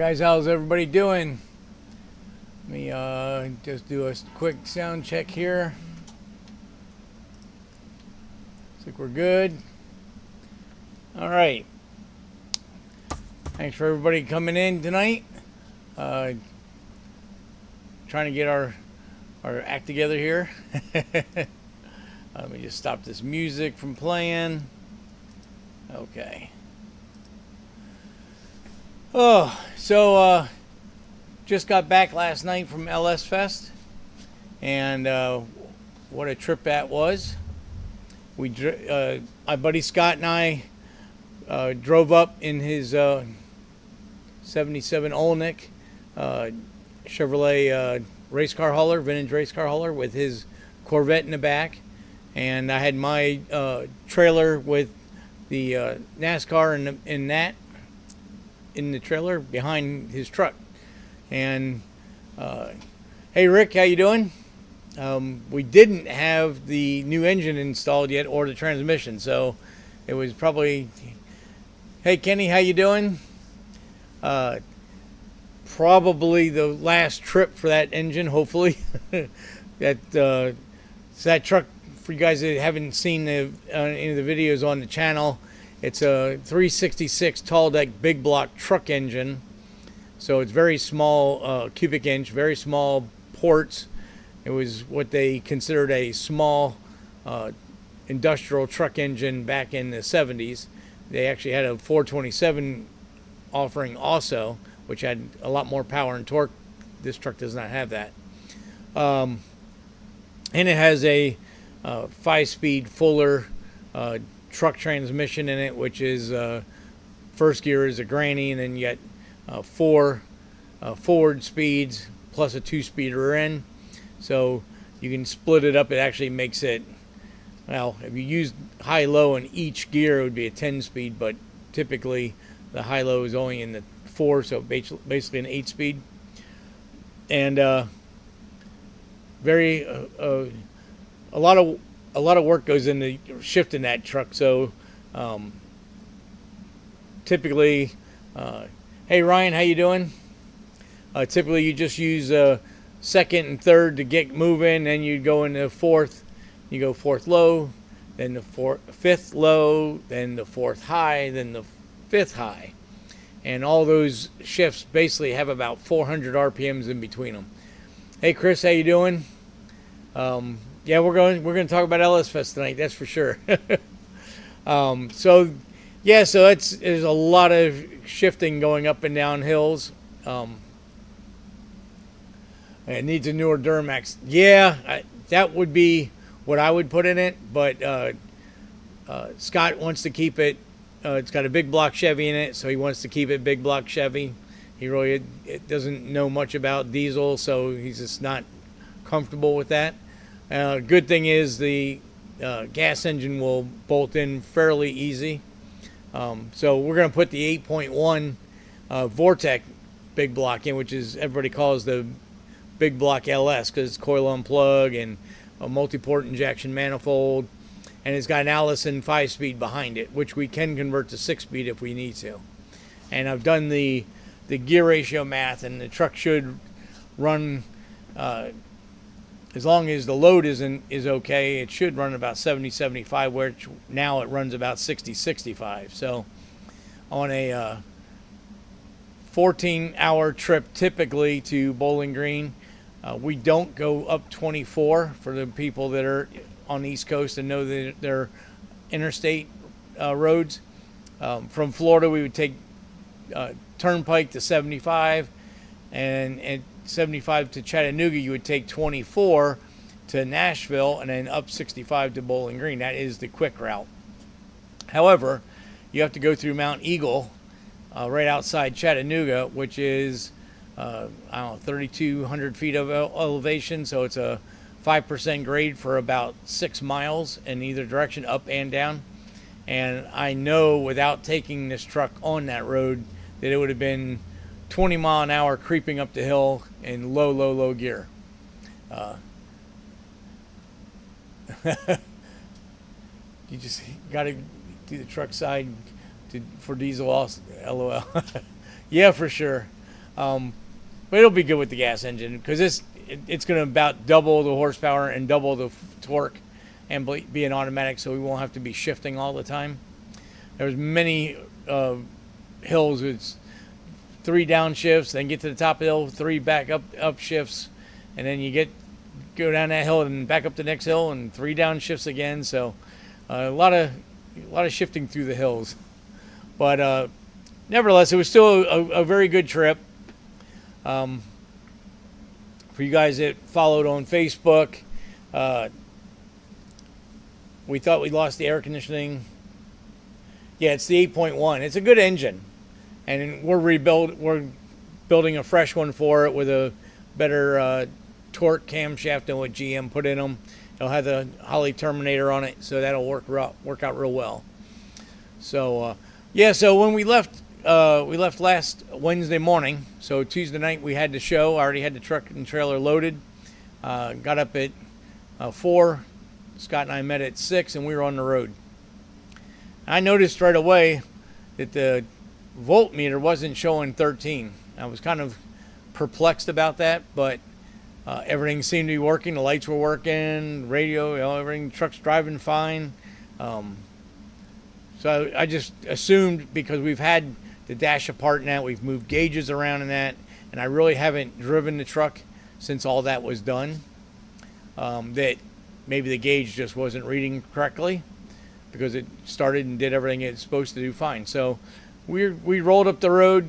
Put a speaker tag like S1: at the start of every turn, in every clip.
S1: Guys, how's everybody doing? Let me just do a quick sound check here. Looks like we're good. All right. Thanks for everybody coming in tonight. Trying to get our act together here. Let me just stop this music from playing. Okay. So just got back last night from LS Fest, and what a trip that was. My buddy Scott and I drove up in his 77 Olnick Chevrolet race car hauler, vintage race car hauler, with his Corvette in the back, and I had my trailer with the NASCAR in the trailer behind his truck. And hey Rick, how you doing? We didn't have the new engine installed yet, or the transmission, so it was probably, hey Kenny, how you doing? Probably the last trip for that engine, hopefully. So that truck, for you guys that haven't seen any of the videos on the channel, it's a 366 tall deck big block truck engine. So it's very small cubic inch, very small ports. It was what they considered a small industrial truck engine back in the 70s. They actually had a 427 offering also, which had a lot more power and torque. This truck does not have that. And it has a 5-speed Fuller truck transmission in it, which is first gear is a granny, and then you get 4 forward speeds plus a 2-speed rear end. So you can split it up. It actually makes it, well, if you use high-low in each gear, it would be a 10-speed, but typically the high-low is only in the 4, so basically an 8-speed. And very a lot of work goes into shifting that truck. So typically, hey Ryan, how you doing? Typically you just use second and third to get moving, then you go into fourth. You go fourth low, then the fifth low, then the fourth high, then the fifth high. And all those shifts basically have about 400 RPMs in between them. Hey Chris, how you doing? Yeah, we're going to talk about LS Fest tonight, that's for sure. So there's a lot of shifting going up and down hills. It needs a newer Duramax. Yeah, that would be what I would put in it, but Scott wants to keep it. It's got a big block Chevy in it, so he wants to keep it big block Chevy. He really doesn't know much about diesel, so he's just not comfortable with that. Good thing is the gas engine will bolt in fairly easy. So we're going to put the 8.1 Vortec big block in, which is everybody calls the big block LS because it's coil on plug and a multi-port injection manifold, and it's got an Allison 5-speed behind it, which we can convert to 6-speed if we need to. And I've done the gear ratio math, and the truck should run, as long as the load is okay, it should run about 70-75, which now it runs about 60-65. So on a 14-hour trip typically to Bowling Green, we don't go up 24 for the people that are on the East Coast and know that they're interstate roads. From Florida, we would take Turnpike to 75, and at 75 to Chattanooga, you would take 24 to Nashville, and then up 65 to Bowling Green. That is the quick route. However, you have to go through Mount Eagle, right outside Chattanooga, which is 3,200 feet of elevation. So it's a 5% grade for about 6 miles in either direction, up and down. And I know without taking this truck on that road that it would have been 20 mile an hour creeping up the hill in low gear. You just got to do the truck side for diesel also, LOL. Yeah, for sure. But it'll be good with the gas engine because it's going to about double the horsepower and double the torque and be an automatic, so we won't have to be shifting all the time. There's many hills with 3 downshifts, then get to the top of the hill, 3 back up shifts, and then you go down that hill and back up the next hill and 3 downshifts again. So a lot of shifting through the hills. But nevertheless, it was still a very good trip. For you guys that followed on Facebook, we thought we lost the air conditioning. Yeah, it's the 8.1. It's a good engine, and we're building a fresh one for it with a better torque camshaft than what GM put in them. It'll have the Holley Terminator on it, so that'll work out real well. So yeah, so when we left last Wednesday morning. So Tuesday night we had the show. I already had the truck and trailer loaded. Got up at 4. Scott and I met at 6, and we were on the road. I noticed right away that the voltmeter wasn't showing 13. I was kind of perplexed about that, but everything seemed to be working. The lights were working, radio, everything. The truck's driving fine. So I just assumed, because we've had the dash apart in that, we've moved gauges around in that, and I really haven't driven the truck since all that was done, that maybe the gauge just wasn't reading correctly, because it started and did everything it's supposed to do fine. So we rolled up the road,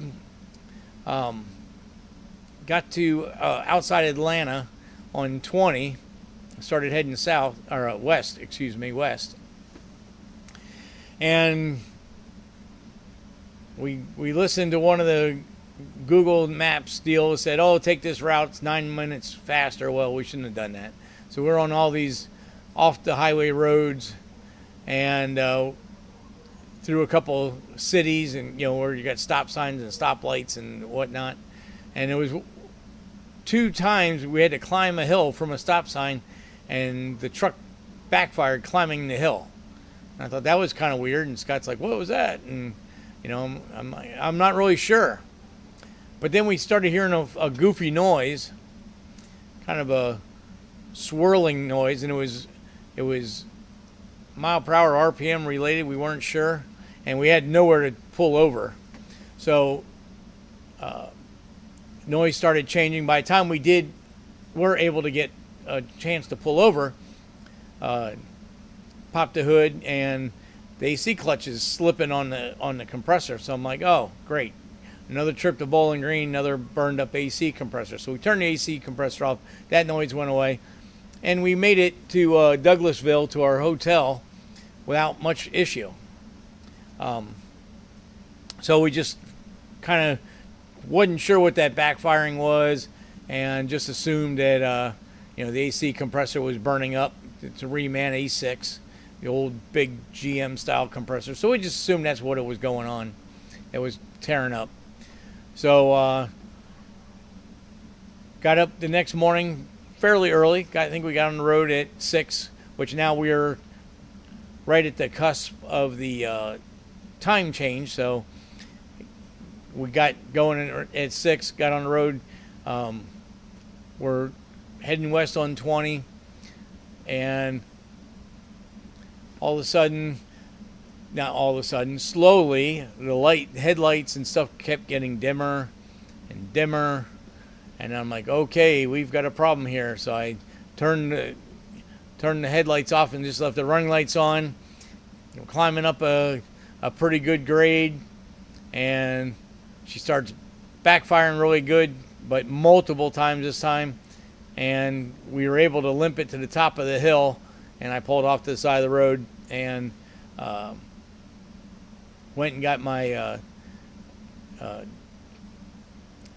S1: got to outside Atlanta on 20, started heading south, or west, and we listened to one of the Google Maps deal. Said, oh, take this route, it's 9 minutes faster. Well, we shouldn't have done that. So we're on all these off the highway roads, and through a couple cities, and where you got stop signs and stoplights and whatnot. And it was 2 times we had to climb a hill from a stop sign, and the truck backfired climbing the hill. And I thought that was kind of weird, and Scott's like, what was that? And I'm not really sure. But then we started hearing a goofy noise, kind of a swirling noise, and it was mile per hour RPM related. We weren't sure, and we had nowhere to pull over. So noise started changing. By the time we were able to get a chance to pull over, popped the hood, and the AC clutch is slipping on the compressor. So I'm like, oh, great. Another trip to Bowling Green, another burned up AC compressor. So we turned the AC compressor off. That noise went away. And we made it to Douglasville, to our hotel, without much issue. So we just kind of wasn't sure what that backfiring was, and just assumed that the AC compressor was burning up. It's a Reman A6, the old big GM style compressor. So we just assumed that's what it was going on. It was tearing up. So got up the next morning fairly early. I think we got on the road at 6, which now we're right at the cusp of the time change. So we got going at 6, got on the road. We're heading west on 20, and slowly, the headlights and stuff kept getting dimmer and dimmer. And I'm like, okay, we've got a problem here. So I turned the headlights off and just left the running lights on. Climbing up a pretty good grade, and she starts backfiring really good, but multiple times this time. And we were able to limp it to the top of the hill, and I pulled off to the side of the road and went and got my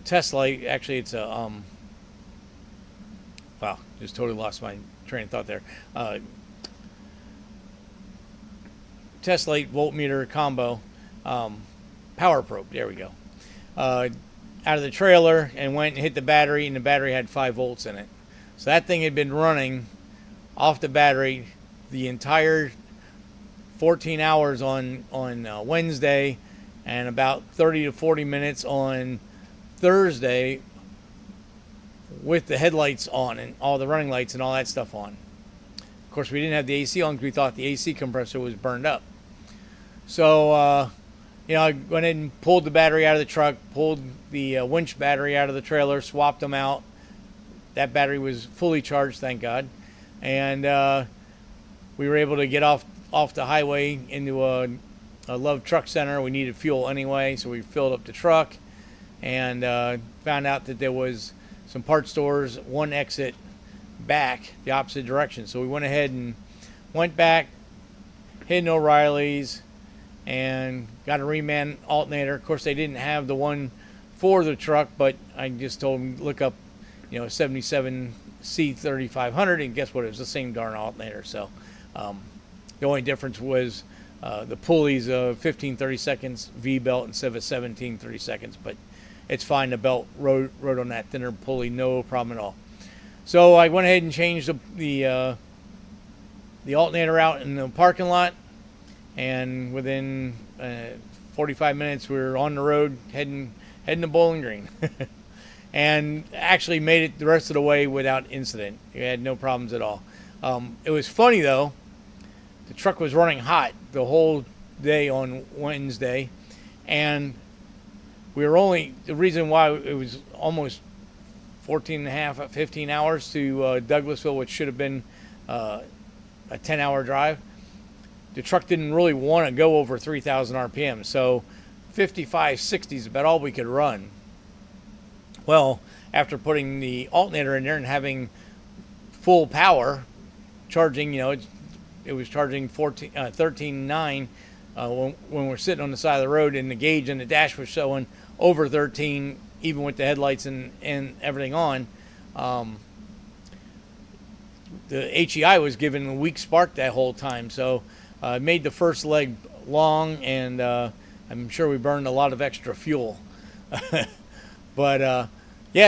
S1: test light. Actually, it's a wow, just totally lost my train of thought there. Test light voltmeter combo, power probe. There we go. Out of the trailer, and went and hit the battery, and the battery had 5 volts in it. So that thing had been running off the battery the entire 14 hours on Wednesday, and about 30 to 40 minutes on Thursday with the headlights on and all the running lights and all that stuff on. Of course, we didn't have the AC on because we thought the AC compressor was burned up. So, I went in and pulled the battery out of the truck, pulled the winch battery out of the trailer, swapped them out. That battery was fully charged, thank God. And we were able to get off the highway into a Love Truck Center. We needed fuel anyway, so we filled up the truck and found out that there was some parts stores, one exit back the opposite direction. So we went ahead and went back, hit an O'Reilly's, and got a reman alternator. Of course, they didn't have the one for the truck, but I just told them look up, 77 C3500, and guess what? It was the same darn alternator. So the only difference was the pulleys of 15/32 V belt instead of a 17/32, but it's fine. The belt rode on that thinner pulley, no problem at all. So I went ahead and changed the alternator out in the parking lot, and within 45 minutes we were on the road heading to Bowling Green. And actually made it the rest of the way without incident. We had no problems at all. It was funny though, the truck was running hot the whole day on Wednesday, and we were the reason why it was almost 15 hours to Douglasville, which should have been a 10-hour drive. The truck didn't really want to go over 3,000 RPM, so 55, 60 is about all we could run. Well, after putting the alternator in there and having full power, charging, it was charging 13.9 when we're sitting on the side of the road, and the gauge and the dash was showing over 13, even with the headlights and everything on. The HEI was giving a weak spark that whole time, so it made the first leg long, and I'm sure we burned a lot of extra fuel. But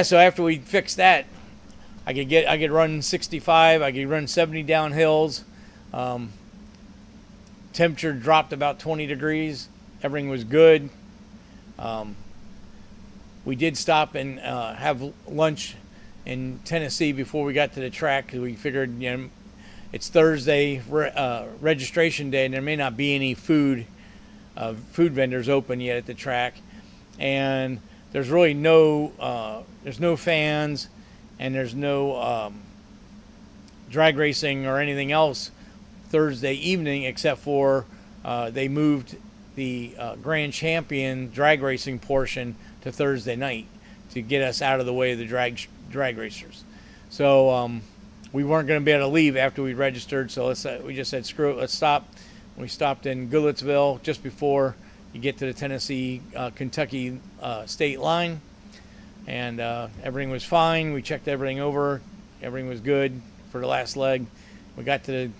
S1: so after we fixed that, I could run 65, I could run 70 down hills. Temperature dropped about 20 degrees. Everything was good. We did stop and have lunch in Tennessee before we got to the track, because we figured it's Thursday, registration day, and there may not be any food vendors open yet at the track, and there's really there's no fans, and there's no drag racing or anything else Thursday evening, except for they moved the Grand Champion drag racing portion to Thursday night to get us out of the way of the drag racers. So we weren't going to be able to leave after we registered, so we just said screw it, let's stop. We stopped in Goodlettsville just before you get to the Tennessee Kentucky state line, and everything was fine. We checked everything over, everything was good for the last leg. We got to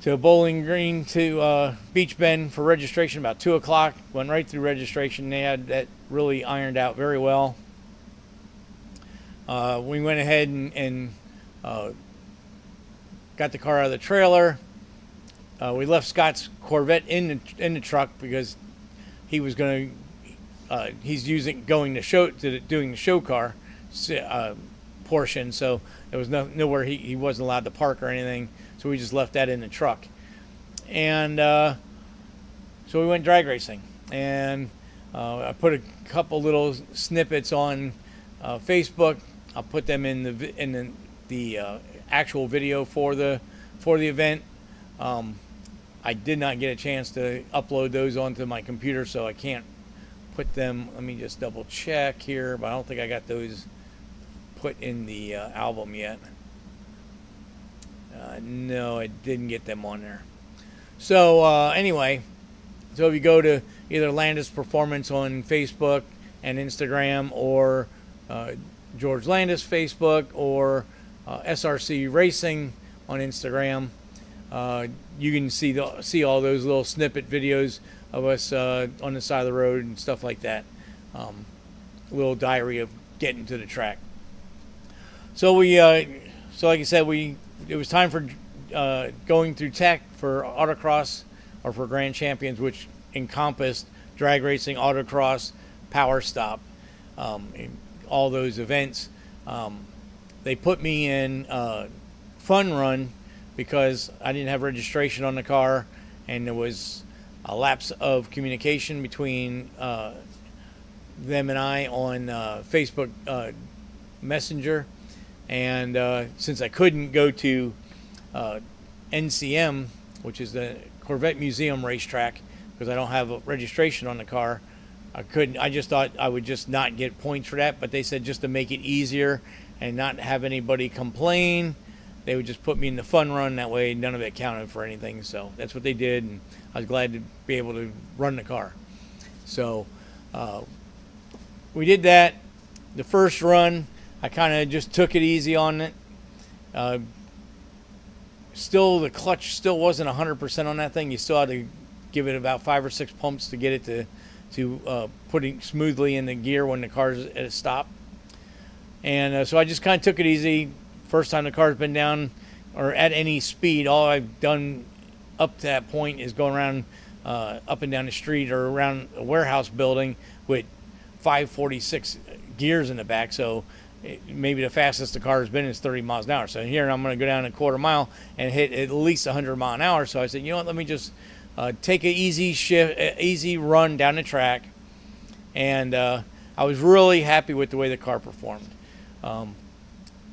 S1: Bowling Green to Beech Bend for registration about 2 o'clock. Went right through registration. They had that really ironed out very well. We went ahead and got the car out of the trailer. We left Scott's Corvette in the truck because he was doing the show car portion, so there was nowhere he wasn't allowed to park or anything. So we just left that in the truck. And so we went drag racing. And I put a couple little snippets on Facebook. I'll put them in the actual video for the event. I did not get a chance to upload those onto my computer, so I can't put them. Let me just double check here, but I don't think I got those put in the album yet. No, I didn't get them on there. So anyway, so if you go to either Landis Performance on Facebook and Instagram, or George Landis Facebook, or SRC Racing on Instagram, you can see all those little snippet videos of us on the side of the road and stuff like that. A little diary of getting to the track. So so like I said, it was time for going through tech for autocross, or for Grand Champions, which encompassed drag racing, autocross, power stop. in all those events. They put me in fun run because I didn't have registration on the car, and there was a lapse of communication between them and I on Facebook Messenger. And since I couldn't go to NCM, which is the Corvette Museum racetrack, because I don't have a registration on the car, I just thought I would just not get points for that. But they said just to make it easier and not have anybody complain, they would just put me in the fun run. That way none of it counted for anything. So that's what they did, and I was glad to be able to run the car. So we did that. The first run, I kind of just took it easy on it. Still, the clutch still wasn't 100% on that thing. You still had to give it about 5 or 6 pumps to get it to putting smoothly in the gear when the car's at a stop. And so I just kind of took it easy. First time the car's been down or at any speed. All I've done up to that point is going around up and down the street or around a warehouse building with 546 gears in the back. So maybe the fastest the car has been is 30 miles an hour. So here I'm going to go down a quarter mile and hit at least 100 mile an hour. So I said, you know what, let me just take an easy run down the track. And I was really happy with the way the car performed.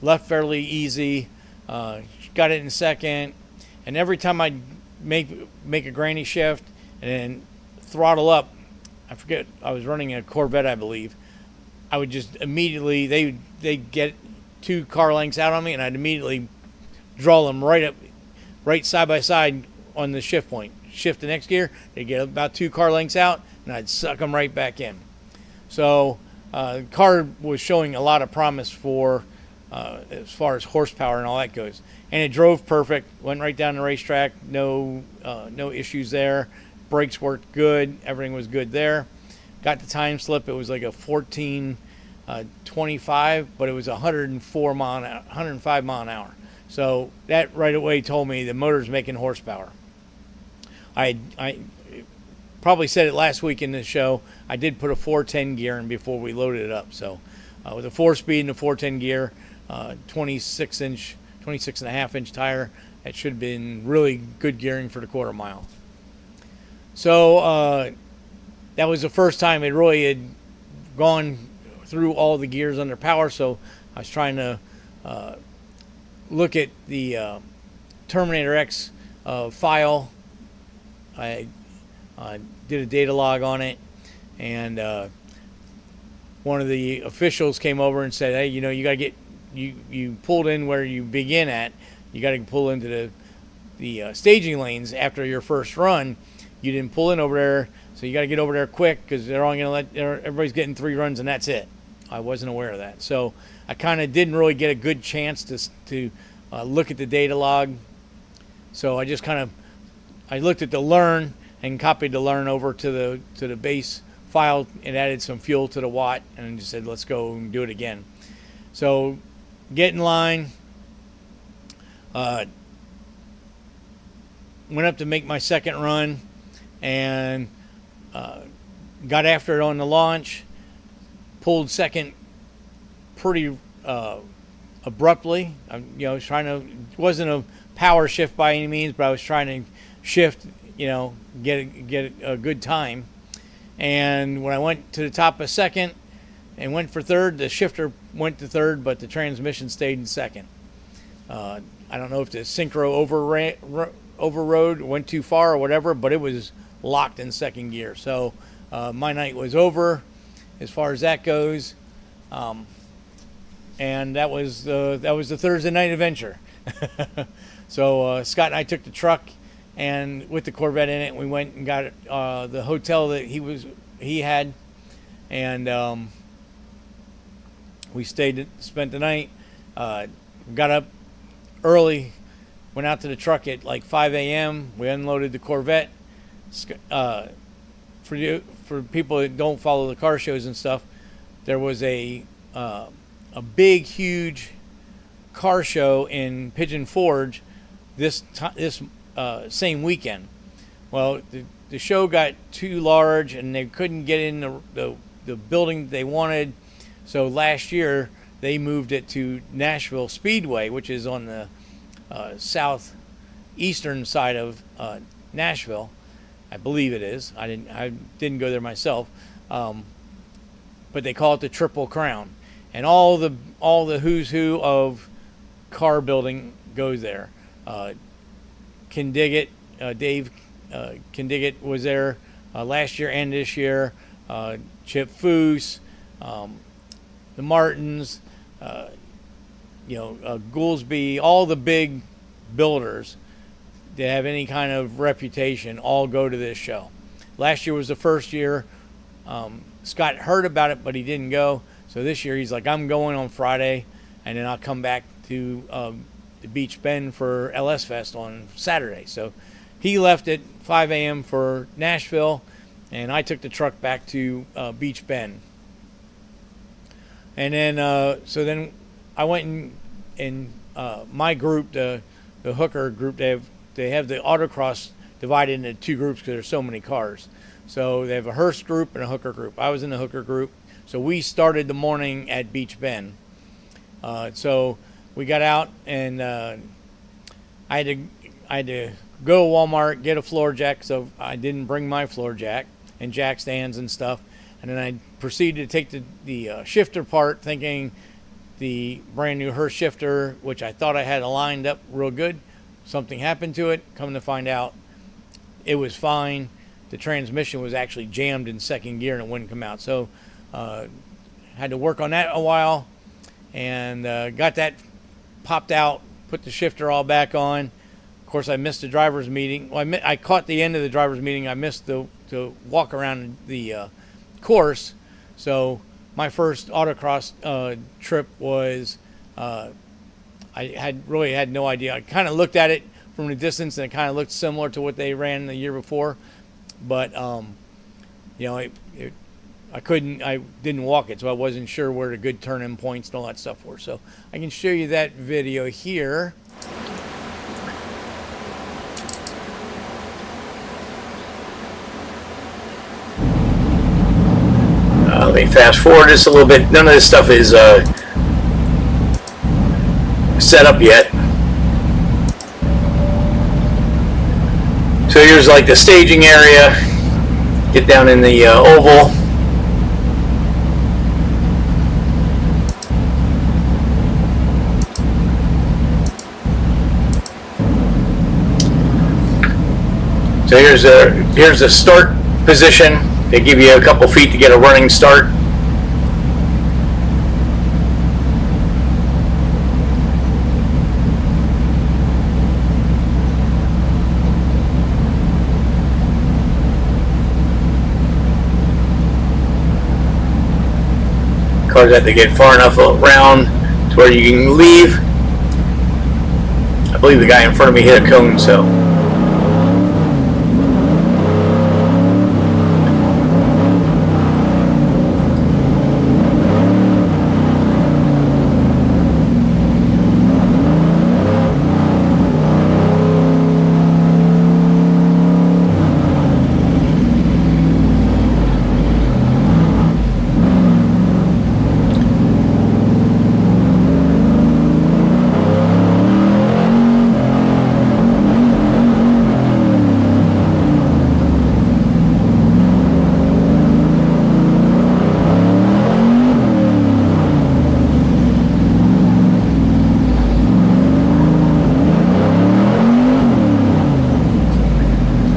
S1: Left fairly easy, got it in second, and every time I make a granny shift and then throttle up, I forget, I was running a Corvette, I believe, I would just immediately, they'd get 2 car lengths out on me, and I'd immediately draw them right side by side on the shift point. Shift the next gear, they'd get about 2 car lengths out, and I'd suck them right back in. So the car was showing a lot of promise for as far as horsepower and all that goes, and it drove perfect. Went right down the racetrack, no issues there. Brakes worked good, everything was good there. Got the time slip. It was like a 14:25, but it was 105 mile an hour. So that right away told me the motor's making horsepower. I probably said it last week in the show. I did put a 410 gear in before we loaded it up. So with a 4-speed and a 410 gear, 26 and a half inch tire, that should have been really good gearing for the quarter mile. So that was the first time it really had gone through all the gears under power. So I was trying to look at the Terminator X file. I did a data log on it, and one of the officials came over and said, hey, you know, you got to get, you pulled in where you begin at. You got to pull into the staging lanes after your first run. You didn't pull in over there, so you got to get over there quick because they're only going to everybody's getting 3 runs and that's it. I wasn't aware of that. So I kind of didn't really get a good chance to look at the data log. So I just I looked at the learn and copied the learn over to the base file and added some fuel to the watt and just said, let's go and do it again. So get in line, went up to make my second run and got after it on the launch, pulled second pretty abruptly. Wasn't a power shift by any means, but I was trying to shift, get a good time. And when I went to the top of second and went for third, the shifter went to third, but the transmission stayed in second. I don't know if the synchro overrode, went too far or whatever, but it was locked in second gear. So my night was over as far as that goes. And that was the Thursday night adventure. So Scott and I took the truck, and with the Corvette in it, we went and got the hotel that he had, and we spent the night. Got up early, went out to the truck at like 5 a.m. We unloaded the Corvette. For people that don't follow the car shows and stuff, there was a big, huge car show in Pigeon Forge this same weekend. Well, the show got too large and they couldn't get in the building they wanted, So last year they moved it to Nashville Speedway, which is on the southeastern side of Nashville. I believe it is. I didn't go there myself, but they call it the Triple Crown, and all the who's who of car building goes there. Dave Kindiggett was there last year and this year. Chip Foose, the Martins, Goolsby, all the big builders that have any kind of reputation all go to this show. Last year was the first year. Scott heard about it, but he didn't go. So this year he's like, I'm going on Friday, and then I'll come back to the Beech Bend for LS Fest on Saturday. So he left at 5 a.m. for Nashville, and I took the truck back to Beech Bend. And then, so then I went in my group, the hooker group. They have the autocross divided into two groups because there's so many cars. So they have a hearse group and a hooker group. I was in the hooker group. So we started the morning at Beech Bend. So we got out, and I had to go to Walmart, get a floor jack. So I didn't bring my floor jack and jack stands and stuff. And then I proceeded to take the shifter part, thinking the brand new hearse shifter, which I thought I had aligned up real good. Something happened to it. Come to find out, it was fine. The transmission was actually jammed in second gear and it wouldn't come out. So had to work on that a while, and got that popped out, put the shifter all back on. Of course, I missed the driver's meeting. Well, I caught the end of the driver's meeting. I missed the walk around the course. So my first autocross trip was, I really had no idea. I kind of looked at it from the distance, and it kind of looked similar to what they ran the year before. But, I didn't walk it, so I wasn't sure where the good turn-in points and all that stuff were. So I can show you that video here. Let me fast forward just a little bit. None of this stuff is set up yet. So here's like the staging area. Get down in the oval. So here's the start position. They give you a couple feet to get a running start. Cars have to get far enough around to where you can leave. I believe the guy in front of me hit a cone, so.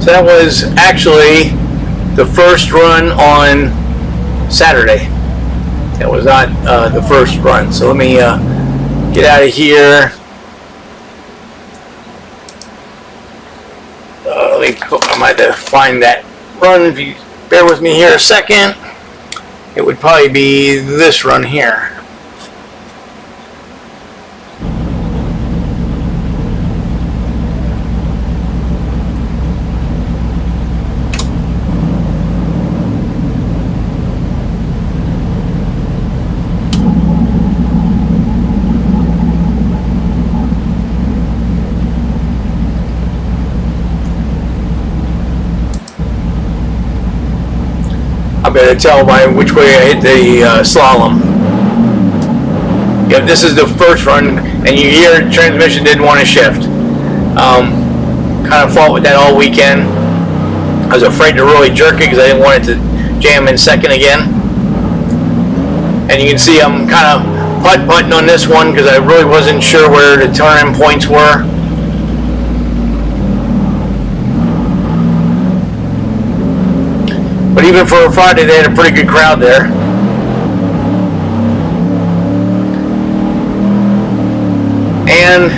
S1: That was actually the first run on Saturday. That was not the first run. So let me get out of here. I might have to find that run. If you bear with me here a second, it would probably be this run here. I better tell by which way I hit the slalom. If this is the first run and you hear the transmission didn't want to shift. Kind of fought with that all weekend. I was afraid to really jerk it because I didn't want it to jam in second again. And you can see I'm kind of putt-putting on this one because I really wasn't sure where the turn-in points were. But even for a Friday, they had a pretty good crowd there. And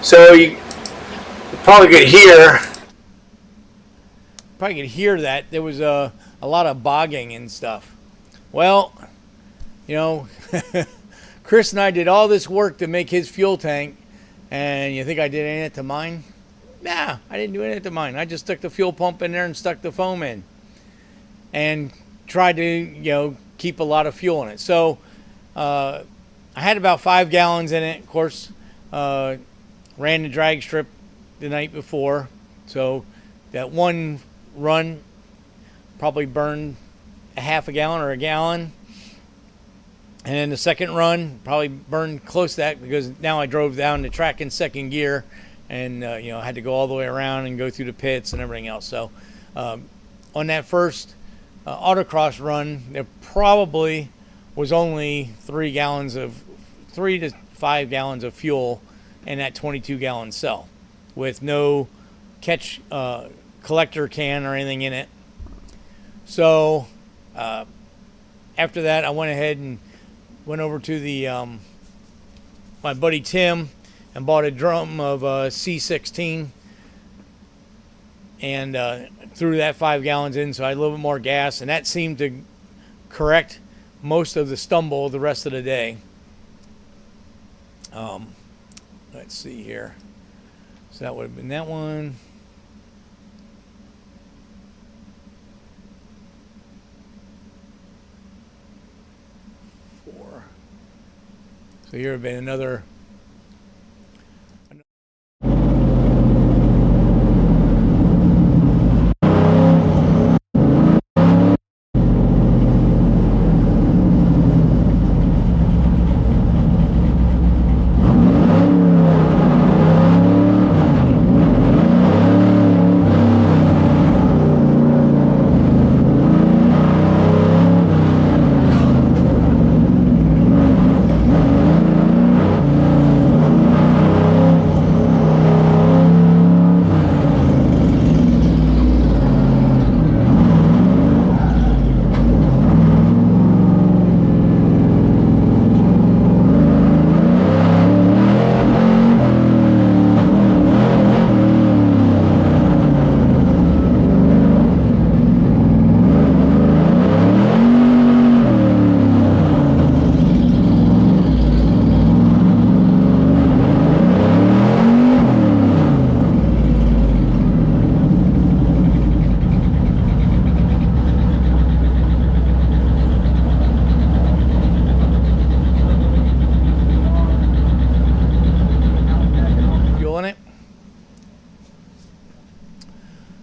S1: so you probably could hear that there was a lot of bogging and stuff. Well, you know, Chris and I did all this work to make his fuel tank, and you think I did anything to mine? Nah, I didn't do anything to mine. I just stuck the fuel pump in there and stuck the foam in, and tried to, you know, keep a lot of fuel in it. So I had about 5 gallons in it. Of course, ran the drag strip the night before, so that one run probably burned a half a gallon or a gallon, and then the second run probably burned close to that because now I drove down the track in second gear, and you know, I had to go all the way around and go through the pits and everything else. So on that first autocross run, there probably was only 3 to 5 gallons of fuel in that 22-gallon cell, with no catch collector can or anything in it. So after that, I went ahead and went over to the my buddy Tim and bought a drum of C16 and threw that 5 gallons in, so I had a little bit more gas, and that seemed to correct most of the stumble the rest of the day. Let's see here. So that would have been that one. So here would have been another.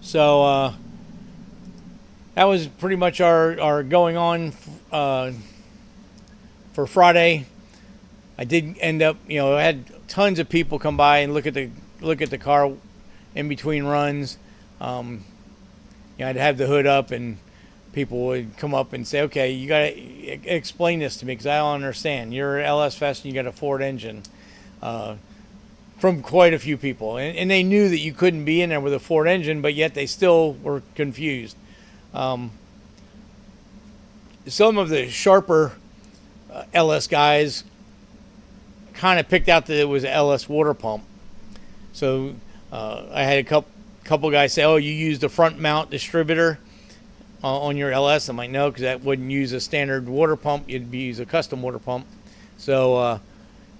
S1: So that was pretty much our going on for Friday. I did end up, you know, I had tons of people come by and look at the car in between runs. You know, I'd have the hood up and people would come up and say, "Okay, you got to explain this to me because I don't understand. You're LS Fest and you got a Ford engine." From quite a few people, and they knew that you couldn't be in there with a Ford engine, but yet they still were confused. Some of the sharper LS guys kind of picked out that it was an LS water pump. So I had a couple guys say, "Oh, you used a front mount distributor on your LS." I'm like, "No, because that wouldn't use a standard water pump. You'd use a custom water pump." So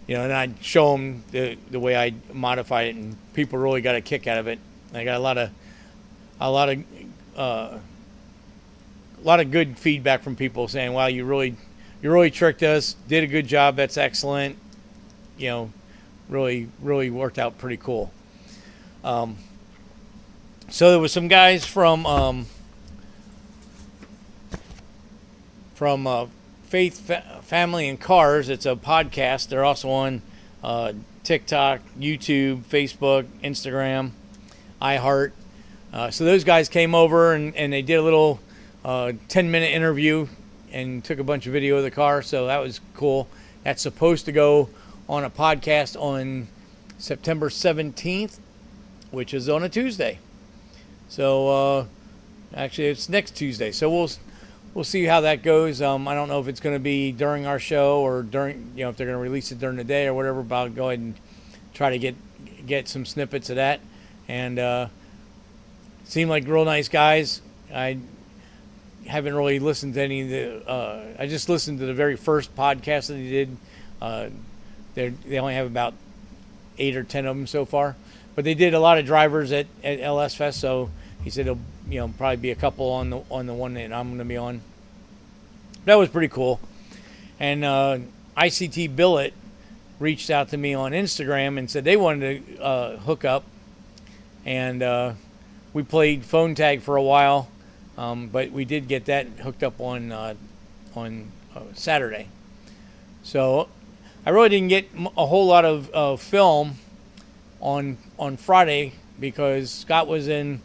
S1: you know, and I'd show them the way I modified it, and people really got a kick out of it. I got a lot of lot of good feedback from people saying, "Wow, you really tricked us. Did a good job. That's excellent. You know, really worked out pretty cool." So there was some guys from Faith, Family, and Cars. It's a podcast. They're also on TikTok, YouTube, Facebook, Instagram, iHeart. So those guys came over and they did a little 10-minute interview and took a bunch of video of the car. So that was cool. That's supposed to go on a podcast on September 17th, which is on a Tuesday. So actually, it's next Tuesday. So we'll see how that goes. I don't know if it's going to be during our show or during, if they're going to release it during the day or whatever. But I'll go ahead and try to get some snippets of that. And seemed like real nice guys. I haven't really listened to any of the. I just listened to the very first podcast that they did. They only have about 8 or 10 of them so far, but they did a lot of drivers at LS Fest. So he said there'll probably be a couple on the one that I'm going to be on. That was pretty cool. And ICT Billet reached out to me on Instagram and said they wanted to hook up, and we played phone tag for a while, but we did get that hooked up on Saturday. So I really didn't get a whole lot of film on Friday because Scott was down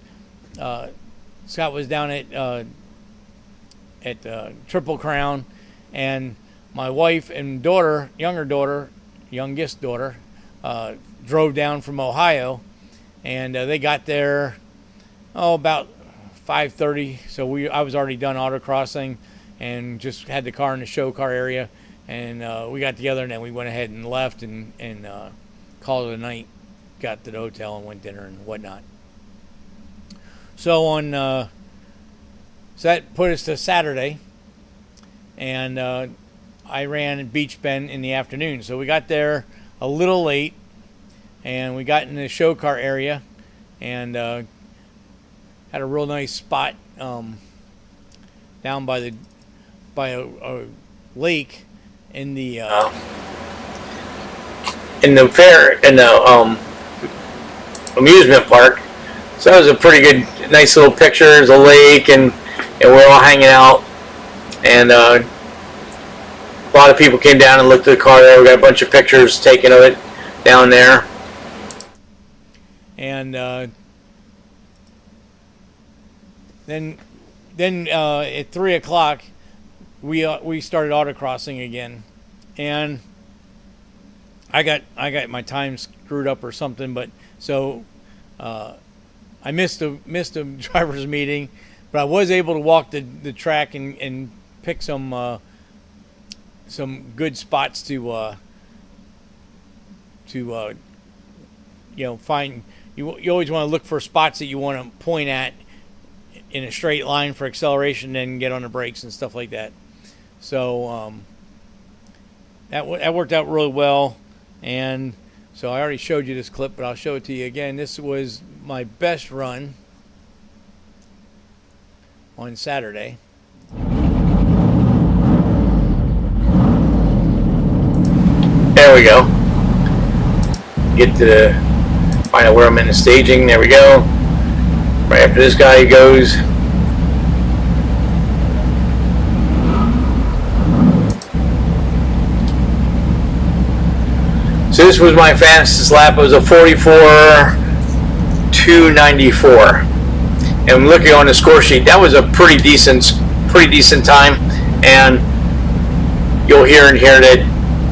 S1: at Triple Crown, and my wife and youngest daughter, drove down from Ohio, and they got there about 5:30. So I was already done autocrossing and just had the car in the show car area, and we got together, and then we went ahead and left and called it a night. Got to the hotel and went dinner and whatnot. So so that put us to Saturday, and I ran at Beech Bend in the afternoon. So we got there a little late, and we got in the show car area, and had a real nice spot down by a lake in the amusement park. So that was a pretty good, nice little picture. There's a lake, and we're all hanging out. And a lot of people came down and looked at the car there. We got a bunch of pictures taken of it down there. And then at 3 o'clock, we started autocrossing again, and I got my time screwed up or something, but so I missed a driver's meeting, but I was able to walk the track and pick some good spots to find. You always want to look for spots that you want to point at in a straight line for acceleration, then get on the brakes and stuff like that. So that worked out really well. And so I already showed you this clip, but I'll show it to you again. This was my best run on Saturday. There we go. Get to find out where I'm in the staging. There we go. Right after this guy goes. So this was my fastest lap. It was a 44.294. And I'm looking on the score sheet. That was a pretty decent time. And you'll hear in here that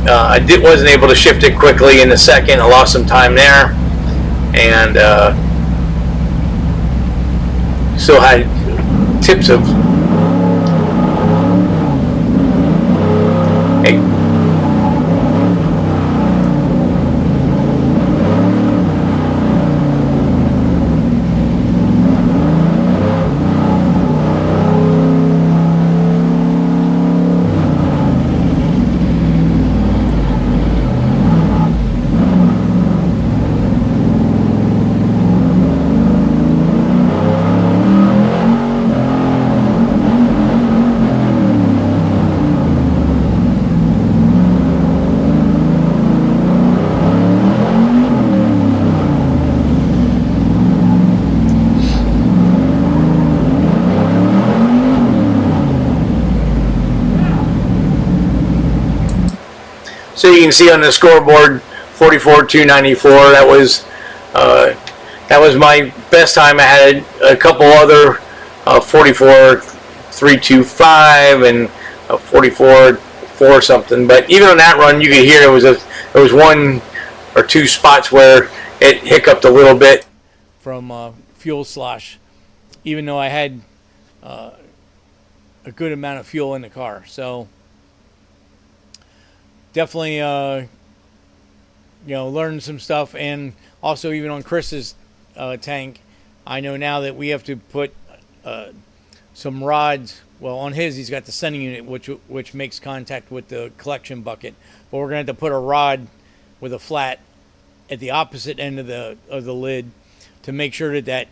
S1: I wasn't able to shift it quickly in the second. I lost some time there, and still had tips of hey. So you can see on the scoreboard, 44,294. That was my best time. I had a couple other 44,325 and 44,4 something. But even on that run, you could hear there was one or two spots where it hiccuped a little bit from fuel slosh, even though I had a good amount of fuel in the car. So definitely, learned some stuff. And also even on Chris's tank, I know now that we have to put some rods. Well, on his, he's got the sending unit, which makes contact with the collection bucket. But we're going to have to put a rod with a flat at the opposite end of the lid to make sure that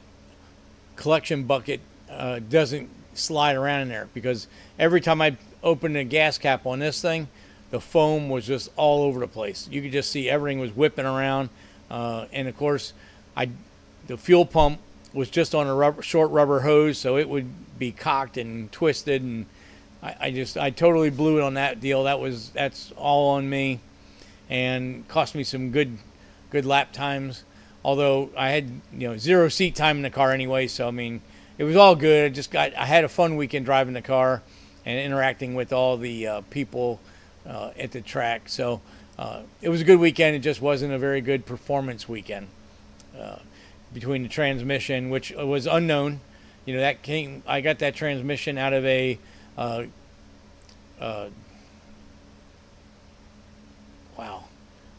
S1: collection bucket doesn't slide around in there. Because every time I opened a gas cap on this thing, the foam was just all over the place. You could just see everything was whipping around. And of course, the fuel pump was just on a short rubber hose, so it would be cocked and twisted, and I totally blew it on that deal. That's all on me, and cost me some good lap times. Although I had 0 seat time in the car anyway, so I mean it was all good. I had a fun weekend driving the car and interacting with all the people at the track. So it was a good weekend. It just wasn't a very good performance weekend. Between the transmission, which was unknown, I got that transmission out of a wow,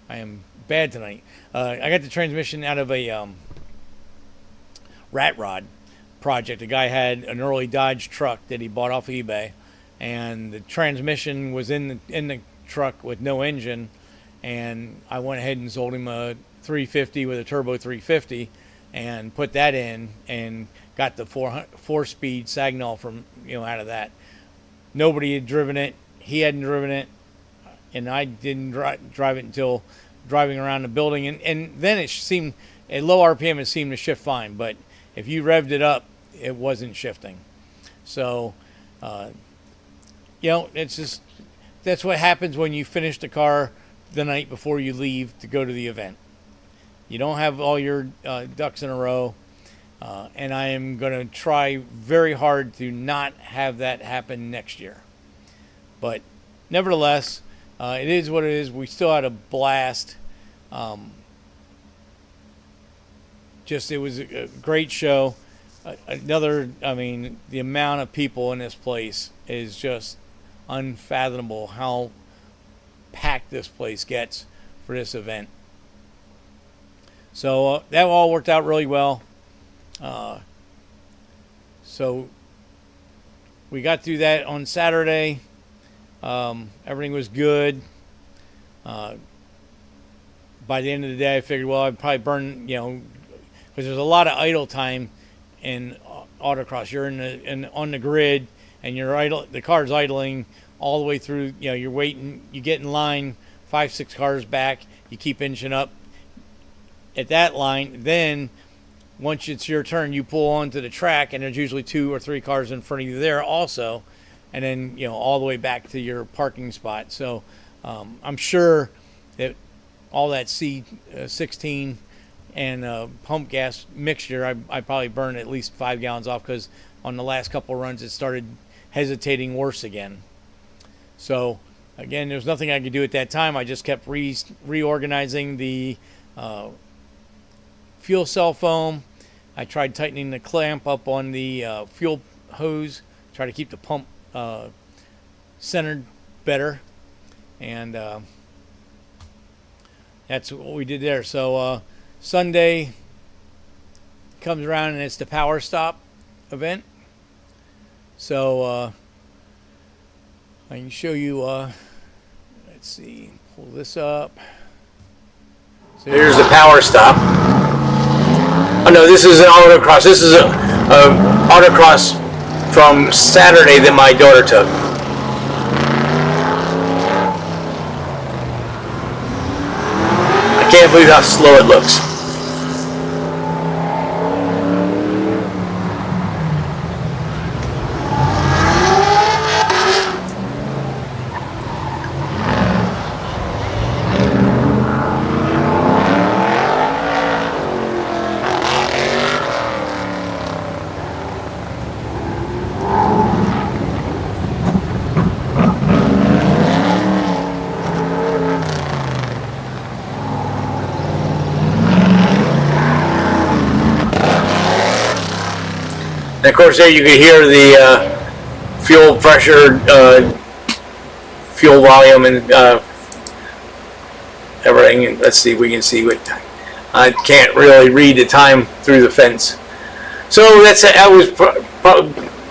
S1: I am bad tonight. I got the transmission out of a rat rod project. A guy had an early Dodge truck that he bought off eBay, and the transmission was in the truck with no engine, and I went ahead and sold him a 350 with a turbo 350 and put that in and got the 4-speed Sagnol from out of that. Nobody had driven it. He hadn't driven it, and I didn't drive it until driving around the building, and then it seemed at low RPM it seemed to shift fine, but if you revved it up, it wasn't shifting. So it's just, that's what happens when you finish the car the night before you leave to go to the event. You don't have all your ducks in a row, and I am going to try very hard to not have that happen next year. But nevertheless, it is what it is. We still had a blast. It was a great show. The amount of people in this place is just unfathomable how packed this place gets for this event. So that all worked out really well. So we got through that on Saturday. Everything was good. By the end of the day, I figured, well, I'd probably burn, because there's a lot of idle time in autocross. You're on the grid, and the car's idling all the way through. You're waiting. You get in line, 5-6 cars back. You keep inching up at that line. Then once it's your turn, you pull onto the track, and there's usually 2 or 3 cars in front of you there also, and then all the way back to your parking spot. So I'm sure that all that C16 and pump gas mixture, I probably burned at least 5 gallons off, because on the last couple runs it started hesitating worse again. So again, there's nothing I could do at that time. I just kept reorganizing the fuel cell foam. I tried tightening the clamp up on the fuel hose, try to keep the pump centered better, and that's what we did there. So Sunday comes around and it's the power stop event. So I can show you, let's see, pull this up. So here's the power stop. Oh no, this is an autocross. This is a autocross from Saturday that my daughter took. I can't believe how slow it looks. of course there you can hear the fuel pressure, fuel volume, and everything. And let's see if we can see what time. I can't really read the time through the fence. So that was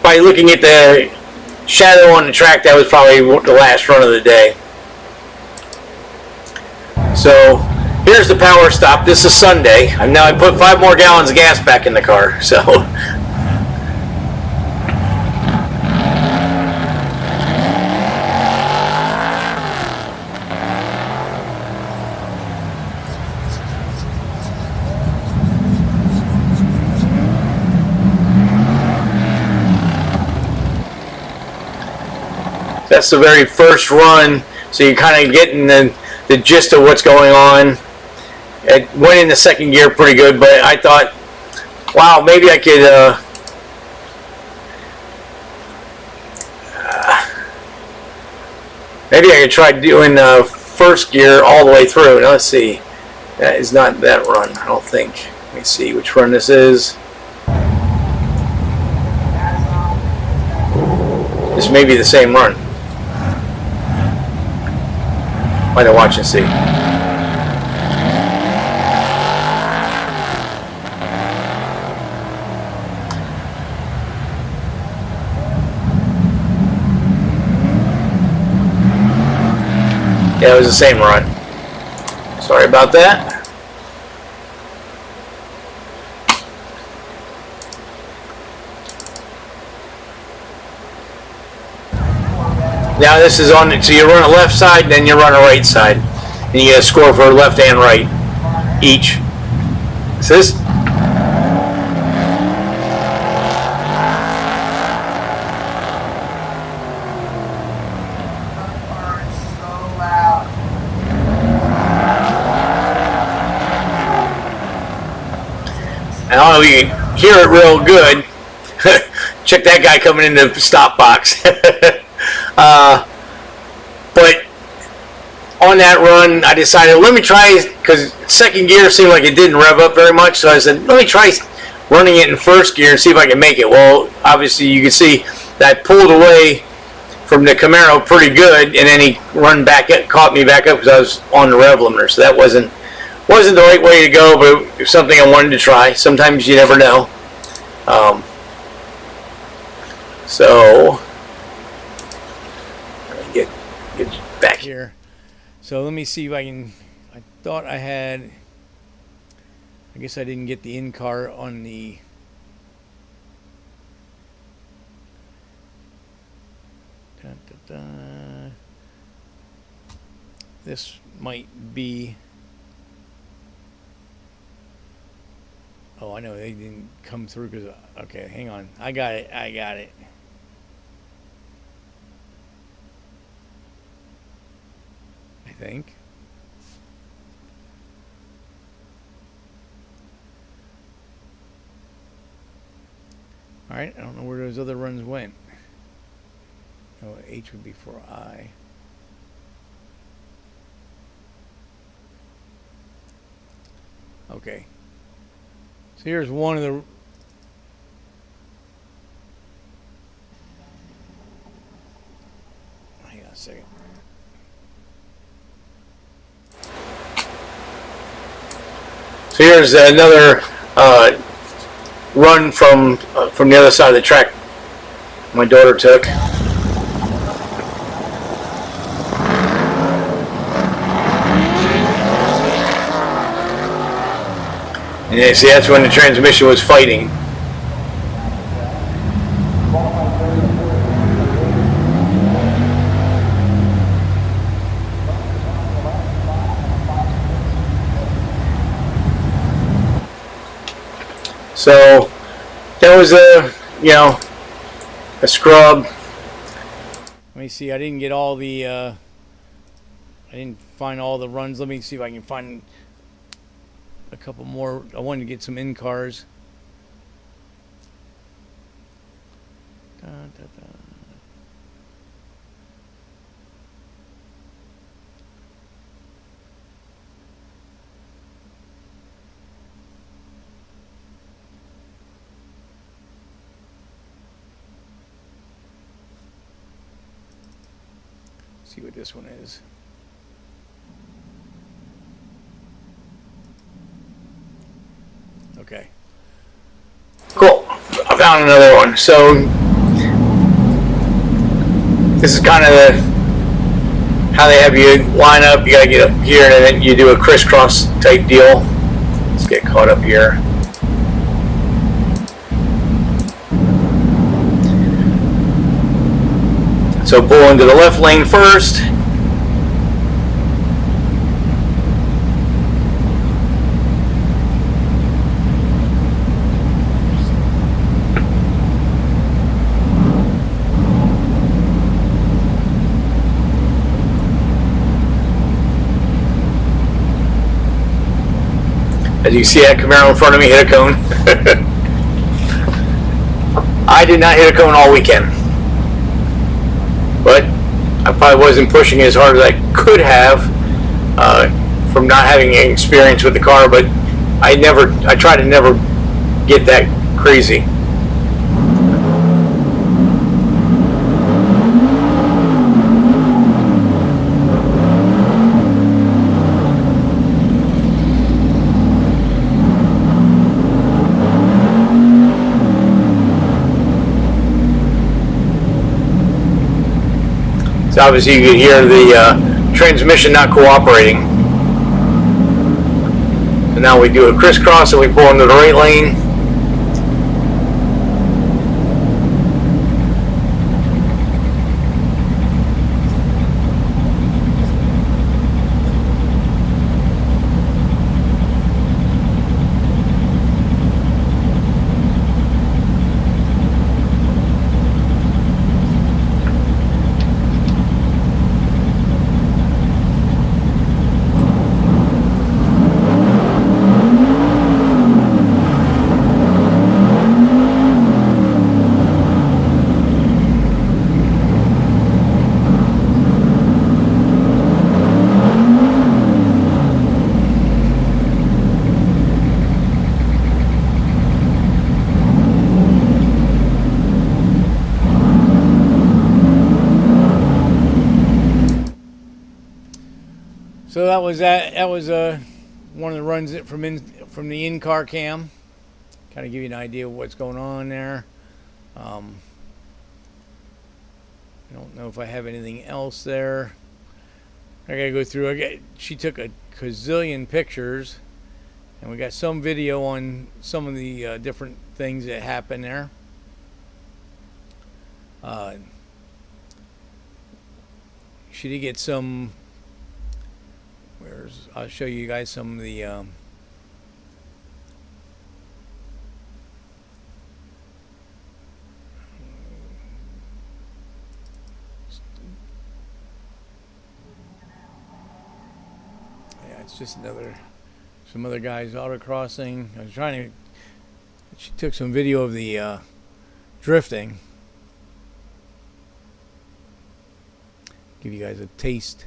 S1: by looking at the shadow on the track, that was probably the last run of the day. So here's the power stop. This is Sunday. And now I put 5 more gallons of gas back in the car. So that's the very first run, so you're kind of getting the gist of what's going on. It went in the second gear pretty good, but I thought, wow, maybe I could try doing first gear all the way through. Now let's see, that is not that run, I don't think. Let me see which run this is. This may be the same run. Might have watch and see. Yeah, it was the same run. Sorry about that. Now this is on, so you run a left side, then you run a right side. And you get a score for left and right each. So this, I don't know if you can hear it real good. Check that guy coming in the stop box. But on that run, I decided, let me try, because second gear seemed like it didn't rev up very much, so I said, let me try running it in first gear and see if I can make it. Well, obviously you can see that I pulled away from the Camaro pretty good, and then he caught me back up because I was on the rev limiter, so that wasn't the right way to go, but it's something I wanted to try. Sometimes you never know. So let me get back here. So let me see if I can. I thought I had. I guess I didn't get the in-car on the. This might be. Oh, I know they didn't come through because. Okay, hang on. I got it. I think. All right. I don't know where those other runs went. Oh, H would be for I. Okay. So here's one of the. Hang on a second. So here's another run from the other side of the track my daughter took. And you see, that's when the transmission was fighting. So that was a scrub. Let me see. I didn't get all the. I didn't find all the runs. Let me see if I can find a couple more. I wanted to get some in cars. see what this one is. Okay. Cool. I found another one. So this is kind of how they have you line up. You gotta get up here, and then you do a crisscross type deal. Let's get caught up here. So pull into the left lane first. As you see that Camaro in front of me hit a cone. I did not hit a cone all weekend. But I probably wasn't pushing as hard as I could have from not having any experience with the car, but I try to never get that crazy. So obviously you can hear the transmission not cooperating. So now we do a crisscross and we pull into the right lane. So that was one of the runs from the in-car cam. Kind of give you an idea of what's going on there. I don't know if I have anything else there. I gotta go through. She took a gazillion pictures, and we got some video on some of the different things that happened there. She did get some. I'll show you guys some of the yeah, it's just some other guys autocrossing. I was trying to. She took some video of the drifting. Give you guys a taste.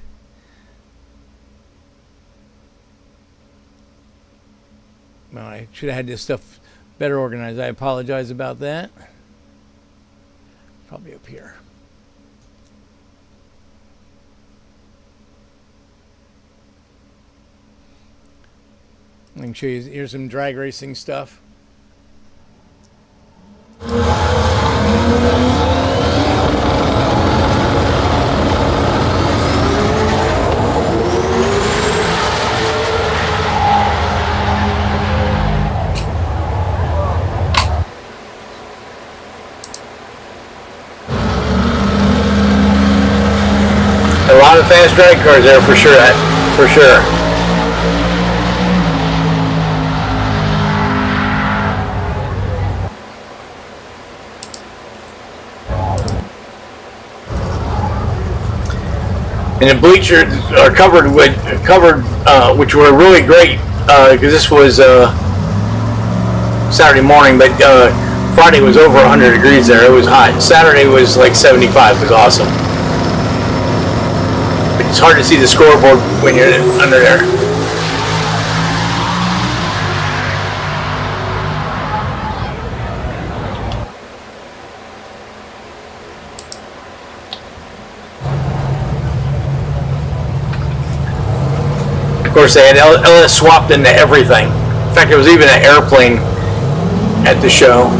S1: Well, I should have had this stuff better organized. I apologize about that. Probably up here. I can show you, here's some drag racing stuff. A lot of fast drag cars there for sure. For sure. And the bleachers are covered, which were really great because this was Saturday morning, but Friday was over 100 degrees there. It was hot. Saturday was like 75. It was awesome. But it's hard to see the scoreboard when you're under there. course, they had LS swapped into everything. In fact, there was even an airplane at the show.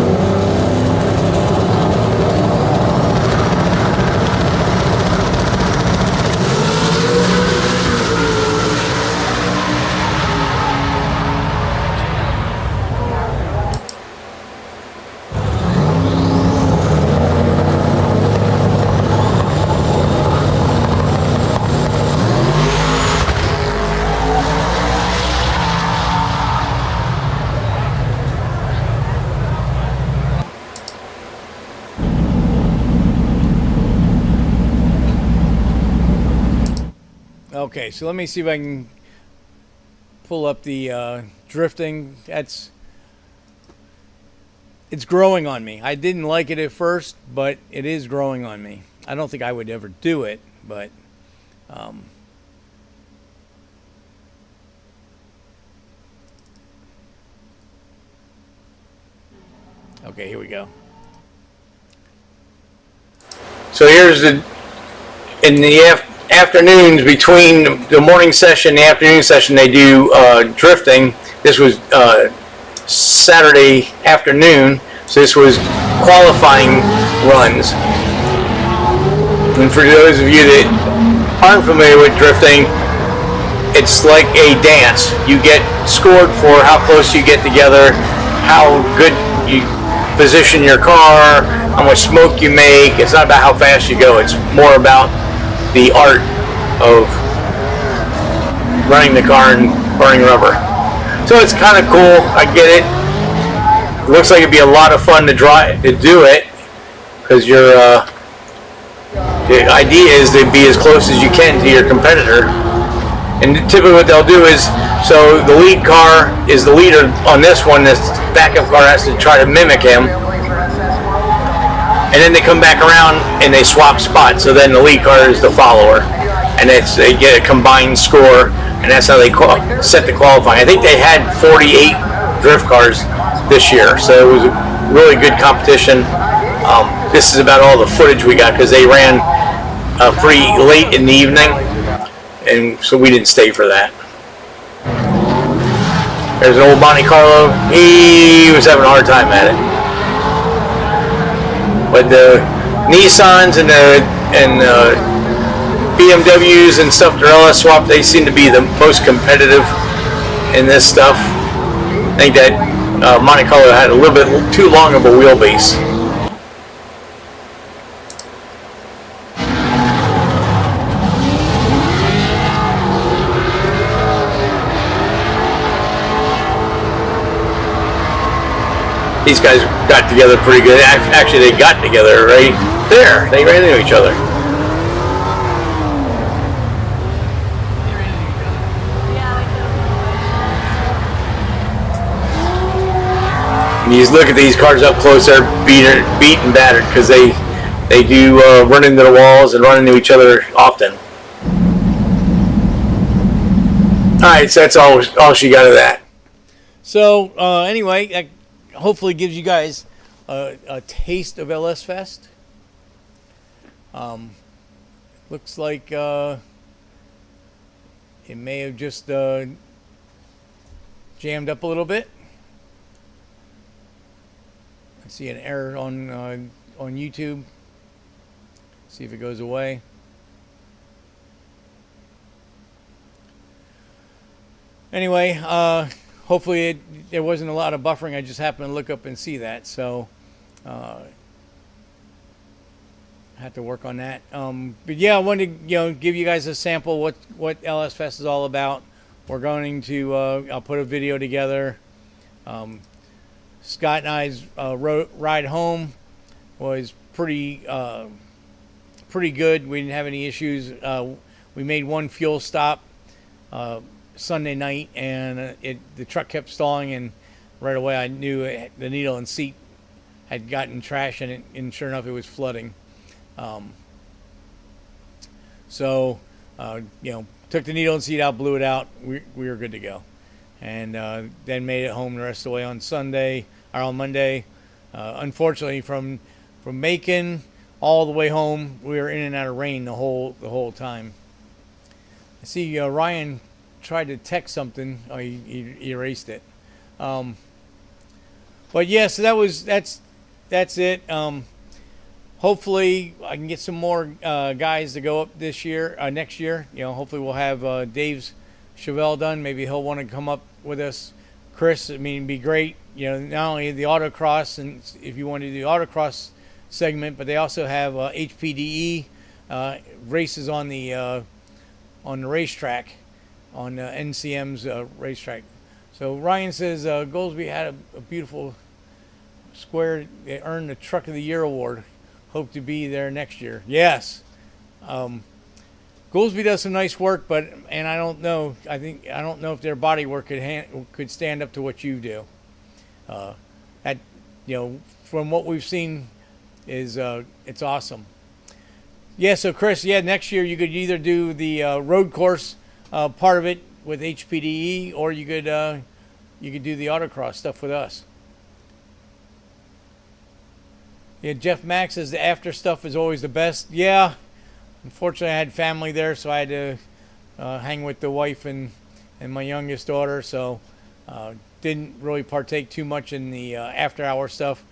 S1: Okay, so let me see if I can pull up the drifting. It's growing on me. I didn't like it at first, but it is growing on me. I don't think I would ever do it, but okay, here we go. So here's in the afternoons, between the morning session and the afternoon session, they do drifting. This was Saturday afternoon, so this was qualifying runs. And for those of you that aren't familiar with drifting, it's like a dance. You get scored for how close you get together, how good you position your car, how much smoke you make. It's not about how fast you go. It's more about the art of running the car and burning rubber. So it's kind of cool. I get it. It looks like it'd be a lot of fun to do it, because the idea is to be as close as you can to your competitor. And typically what they'll do is, so the lead car is the leader on this one. This backup car has to try to mimic him. And then they come back around and they swap spots. So then the lead car is the follower. And they get a combined score. And that's how they set the qualifying. I think they had 48 drift cars this year. So it was a really good competition. This is about all the footage we got, because they ran pretty late in the evening. And so we didn't stay for that. There's an old Monte Carlo. He was having a hard time at it. But the Nissans and the BMWs and stuff, their LS swap, they seem to be the most competitive in this stuff. I think that Monte Carlo had a little bit too long of a wheelbase. These guys got together pretty good. Actually, they got together right there. They ran into each other. And you just look at these cars up close. They're beat and battered, because they do run into the walls and run into each other often. All right, so that's all she got of that. So anyway, that hopefully gives you guys a taste of LS Fest. Looks like it may have just jammed up a little bit. I see an error on YouTube. See if it goes away. Anyway, hopefully there wasn't a lot of buffering. I just happened to look up and see that, so I have to work on that. But yeah, I wanted to give you guys a sample what LS Fest is all about. We're going to I'll put a video together. Scott and I's ride home was pretty good. We didn't have any issues. We made one fuel stop Sunday night, and the truck kept stalling, and right away I knew the needle and seat had gotten trash in it, and sure enough it was flooding. So took the needle and seat out, blew it out. We were good to go, and then made it home the rest of the way on Monday. Unfortunately, from Macon all the way home, we were in and out of rain the whole time. I see Ryan tried to text something. Oh, he erased it. But yeah, so that's it. Hopefully I can get some more guys to go up this year, next year. Hopefully we'll have Dave's Chevelle done. Maybe he'll want to come up with us. Chris, I mean, it'd be great. Not only the autocross, and if you want to do the autocross segment, but they also have HPDE races on the racetrack, on NCM's racetrack. So Ryan says Goldsby had a beautiful square. They earned the Truck of the Year award. Hope to be there next year. Yes. Goolsby does some nice work, and I don't know. I don't know if their body work could stand up to what you do. From what we've seen, is it's awesome. Yeah. So Chris, next year you could either do the road course part of it with HPDE, or you could do the autocross stuff with us. Yeah, Jeff Max says the after stuff is always the best. Yeah, unfortunately I had family there, so I had to hang with the wife and my youngest daughter, so didn't really partake too much in the after hour stuff.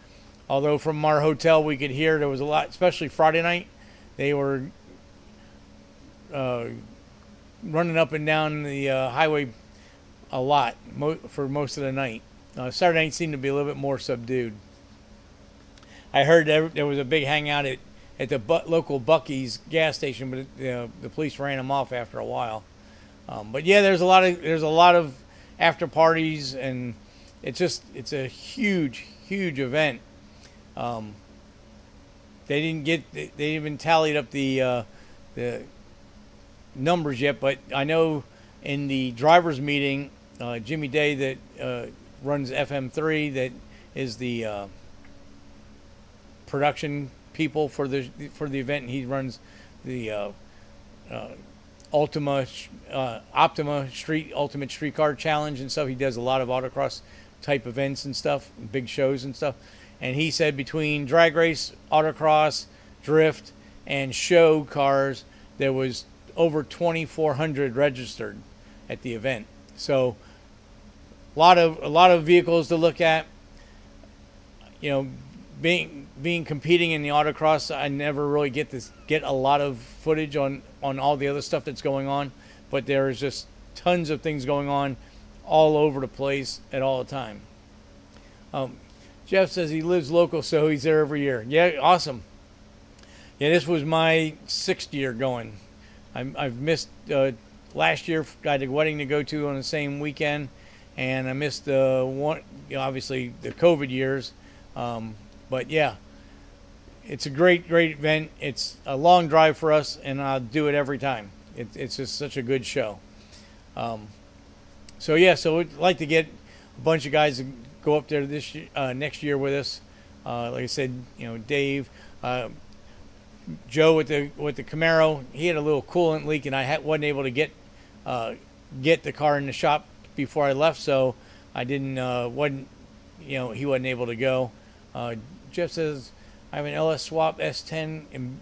S1: Although from our hotel we could hear there was a lot, especially Friday night. They were running up and down the highway a lot for most of the night. Saturday night seemed to be a little bit more subdued. I heard there was a big hangout at the local Buc-ee's gas station, but the police ran them off after a while. But yeah, there's a lot of after parties, and it's a huge event. They didn't even tallied up the numbers yet, but I know in the drivers meeting, Jimmy Day that runs FM3, that is the production people for the event, and he runs the Optima Ultimate Streetcar Challenge and stuff. He does a lot of autocross type events and stuff, big shows and stuff. And he said between drag race, autocross, drift, and show cars, there was over 2,400 registered at the event. So a lot of vehicles to look at. Being competing in the autocross, I never really get a lot of footage on all the other stuff that's going on, but there is just tons of things going on all over the place at all the time. Jeff says he lives local, so he's there every year. Yeah, awesome. Yeah, this was my 6th year going. I've missed last year. I had a wedding to go to on the same weekend, and I missed obviously the COVID years. But yeah, it's a great event. It's a long drive for us, and I'll do it every time. It's just such a good show. So we'd like to get a bunch of guys to go up there this year, next year with us. Like I said, Dave, Joe with the Camaro, he had a little coolant leak, and I wasn't able to get the car in the shop before I left, so I didn't he wasn't able to go. Jeff says I have an LS Swap S10 and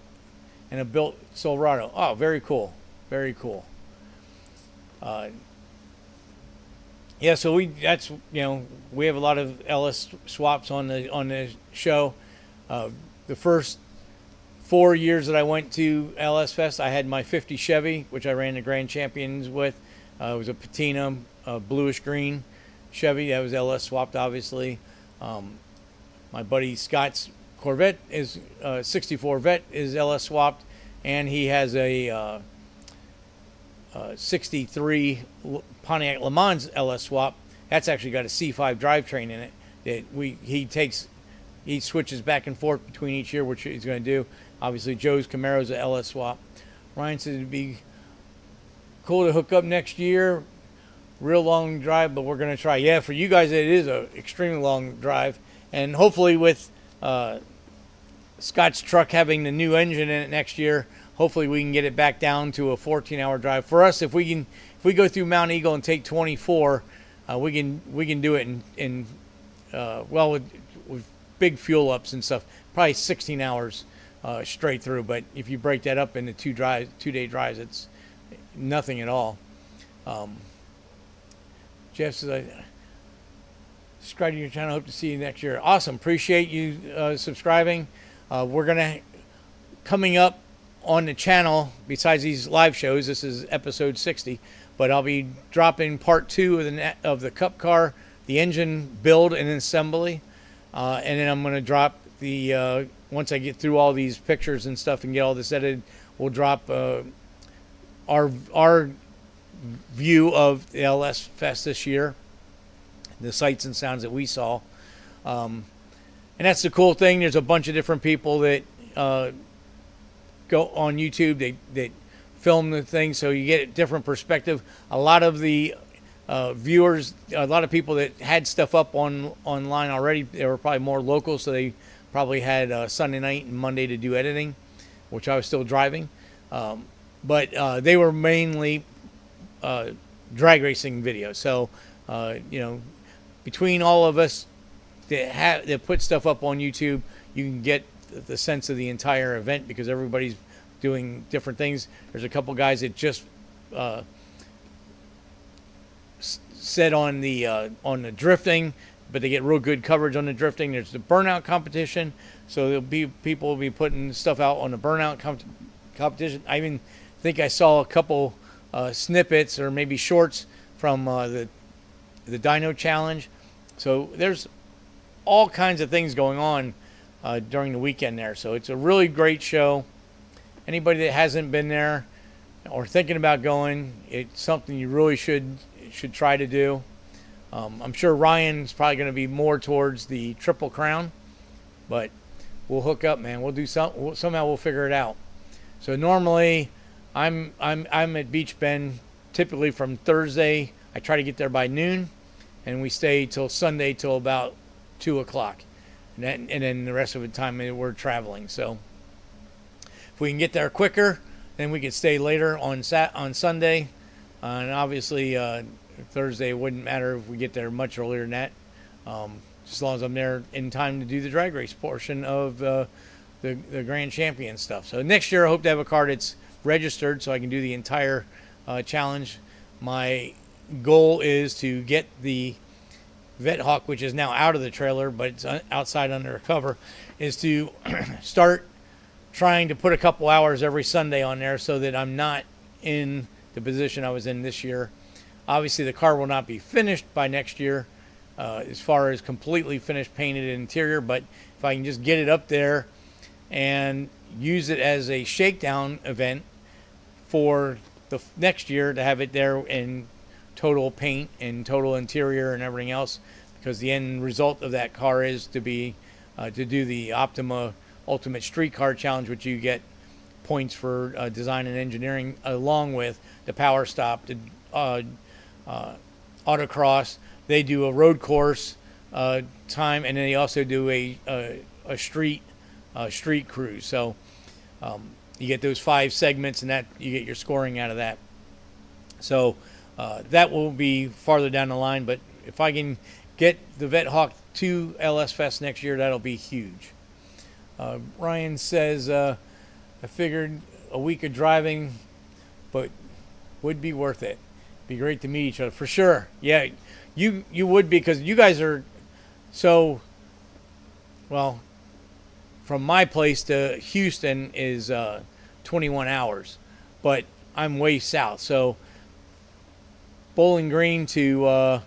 S1: a built Silverado. Oh, very cool, very cool. Yeah, so we have a lot of LS swaps on the show. The first 4 years that I went to LS Fest, I had my 50 Chevy, which I ran the Grand Champions with. It was a patina, bluish green Chevy. That was LS swapped, obviously. My buddy Scott's Corvette is 64 Vet is LS swapped, and he has a 63 Pontiac Le Mans LS swap. That's actually got a C5 drivetrain in it. He switches back and forth between each year, which he's going to do. Obviously, Joe's Camaro's a LS swap. Ryan said it'd be cool to hook up next year. Real long drive, but we're going to try. Yeah, for you guys, it is an extremely long drive. And hopefully with Scott's truck having the new engine in it next year, hopefully we can get it back down to a 14-hour drive. For us, if we go through Mount Eagle and take 24, we can do it with big fuel ups and stuff, probably 16 hours straight through. But if you break that up into 2 day drives, it's nothing at all. Jeff says, subscribe to your channel. Hope to see you next year. Awesome. Appreciate you subscribing. We're going to, coming up on the channel, besides these live shows, this is episode 60, but I'll be dropping part 2 of the Cup car, the engine build and assembly. And then I'm going to drop the, once I get through all these pictures and stuff and get all this edited, we'll drop our view of the LS Fest this year, the sights and sounds that we saw. And that's the cool thing. There's a bunch of different people that go on YouTube. They film the thing, so you get a different perspective. A lot of the viewers, a lot of people that had stuff up online already, they were probably more local, so they probably had Sunday night and Monday to do editing, which I was still driving. But they were mainly drag racing videos. So, you know, between all of us that put stuff up on YouTube, you can get the sense of the entire event because everybody's doing different things. There's a couple guys that just said on the drifting, but they get real good coverage on the drifting. There's the burnout competition, so there'll be people will be putting stuff out on the burnout competition. I even think I saw a couple snippets or maybe shorts from the dyno challenge. So there's all kinds of things going on during the weekend there. So it's a really great show. Anybody that hasn't been there or thinking about going, it's something you really should try to do. I'm sure Ryan's probably going to be more towards the Triple Crown, but we'll hook up, man. We'll do somehow we'll figure it out. So normally I'm at Beech Bend typically from Thursday. I try to get there by noon, and we stay till Sunday till about 2 o'clock, and then the rest of the time we're traveling. So if we can get there quicker, then we could stay later on Sunday, and obviously Thursday it wouldn't matter if we get there much earlier than that, just as long as I'm there in time to do the drag race portion of the Grand Champion stuff. So next year I hope to have a car that's registered so I can do the entire challenge. My goal is to get the Vet Hawk, which is now out of the trailer, but it's outside under a cover, is to start trying to put a couple hours every Sunday on there so that I'm not in the position I was in this year. Obviously, the car will not be finished by next year as far as completely finished painted interior, but if I can just get it up there and use it as a shakedown event for the next year to have it there in total paint and total interior and everything else, because the end result of that car is to be to do the Optima Ultimate Street Car Challenge, which you get points for design and engineering, along with the Power Stop, the autocross. They do a road course time, and then they also do a street cruise. So you get those 5 segments, and that you get your scoring out of that. So that will be farther down the line, but if I can get the Vet Hawk to LS Fest next year, that'll be huge. Ryan says, I figured a week of driving, but would be worth it. Be great to meet each other for sure. Yeah, you would, because you guys are so, well, from my place to Houston is 21 hours, but I'm way south. So Bowling Green to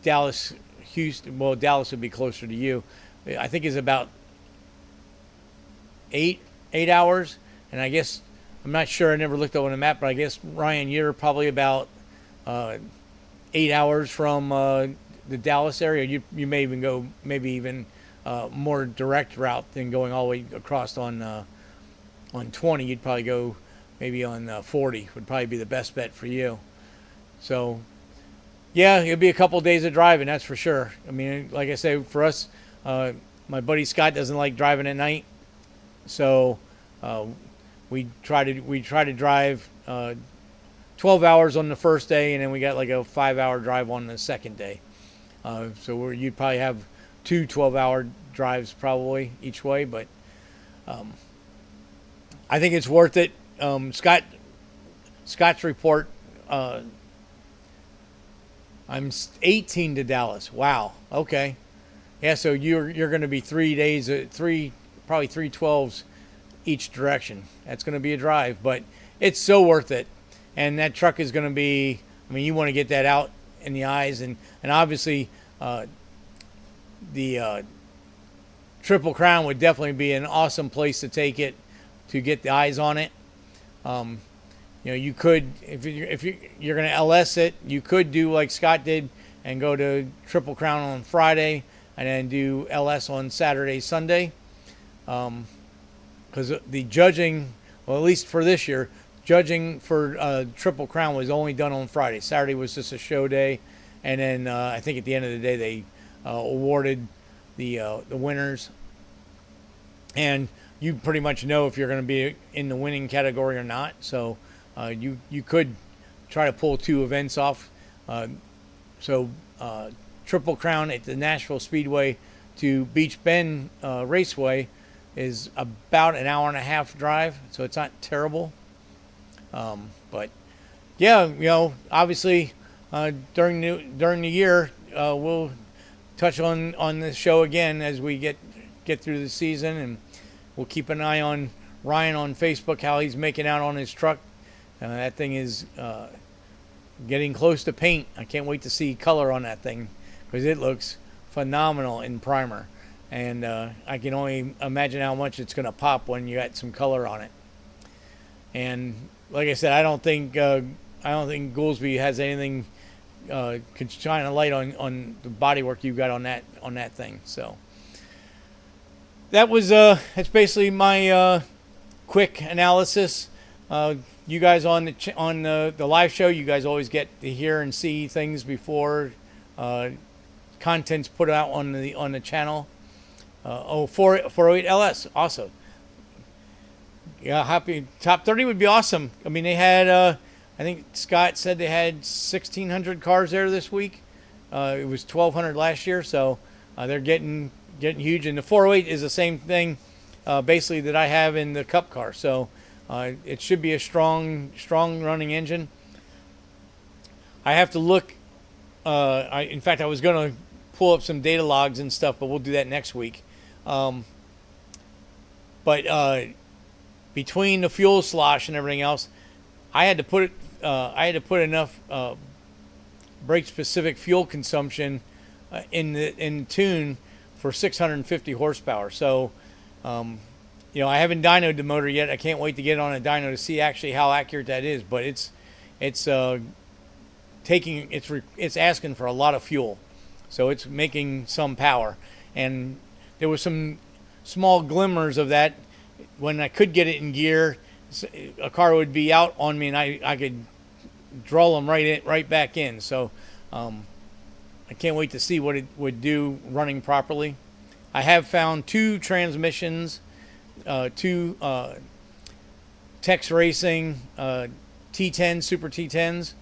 S1: Dallas, Houston. Well, Dallas would be closer to you. I think is about 8 hours, and I guess I'm not sure. I never looked over the map, but I guess Ryan, you're probably about 8 hours from the Dallas area. You may even go maybe more direct route than going all the way across on 20. You'd probably go maybe on 40 would probably be the best bet for you. So yeah, it'll be a couple days of driving, that's for sure. I mean, like I say, for us, my buddy Scott doesn't like driving at night, so we try to drive 12 hours on the first day, and then we got like a 5-hour drive on the second day. So you'd probably have 2 12-hour drives probably each way, but I think it's worth it. Scott's report I'm 18 to Dallas. Wow. Okay. Yeah. So you're going to be 3 days, probably 3 12s each direction. That's going to be a drive, but it's so worth it. And that truck is going to be. I mean, you want to get that out in the eyes, and obviously, the Triple Crown would definitely be an awesome place to take it to get the eyes on it. You could, if you're going to LS it, you could do like Scott did and go to Triple Crown on Friday and then do LS on Saturday, Sunday. Because the judging, well, at least for this year, judging for Triple Crown was only done on Friday. Saturday was just a show day, and then I think at the end of the day they awarded the winners. And you pretty much know if you're going to be in the winning category or not. So you could try to pull 2 events off. Triple Crown at the Nashville Speedway to Beech Bend Raceway is about an hour and a half drive, so it's not terrible. But yeah, obviously during the year we'll touch on this show again as we get through the season, and we'll keep an eye on Ryan on Facebook, how he's making out on his truck. That thing is getting close to paint. I can't wait to see color on that thing because it looks phenomenal in primer. And I can only imagine how much it's going to pop when you got some color on it. And like I said, I don't think Goolsby has anything could shine a light on the bodywork you got on that thing. So that was that's basically my quick analysis. You guys on the live show, you guys always get to hear and see things before content's put out on the channel. 408 LS, awesome. Yeah, happy. Top 30 would be awesome. I mean, they had, I think Scott said they had 1,600 cars there this week. It was 1,200 last year, so they're getting huge. And the 408 is the same thing, basically, that I have in the Cup car. So it should be a strong running engine. I have to look. In fact, I was going to pull up some data logs and stuff, but we'll do that next week. But between the fuel slosh and everything else, I had to put enough brake-specific fuel consumption in tune for 650 horsepower. So, I haven't dynoed the motor yet. I can't wait to get on a dyno to see actually how accurate that is. But it's asking for a lot of fuel, so it's making some power. And there was some small glimmers of that when I could get it in gear. A car would be out on me, and I could draw them right back in. So I can't wait to see what it would do running properly. I have found 2 transmissions, 2 Tex Racing T10 Super T10s.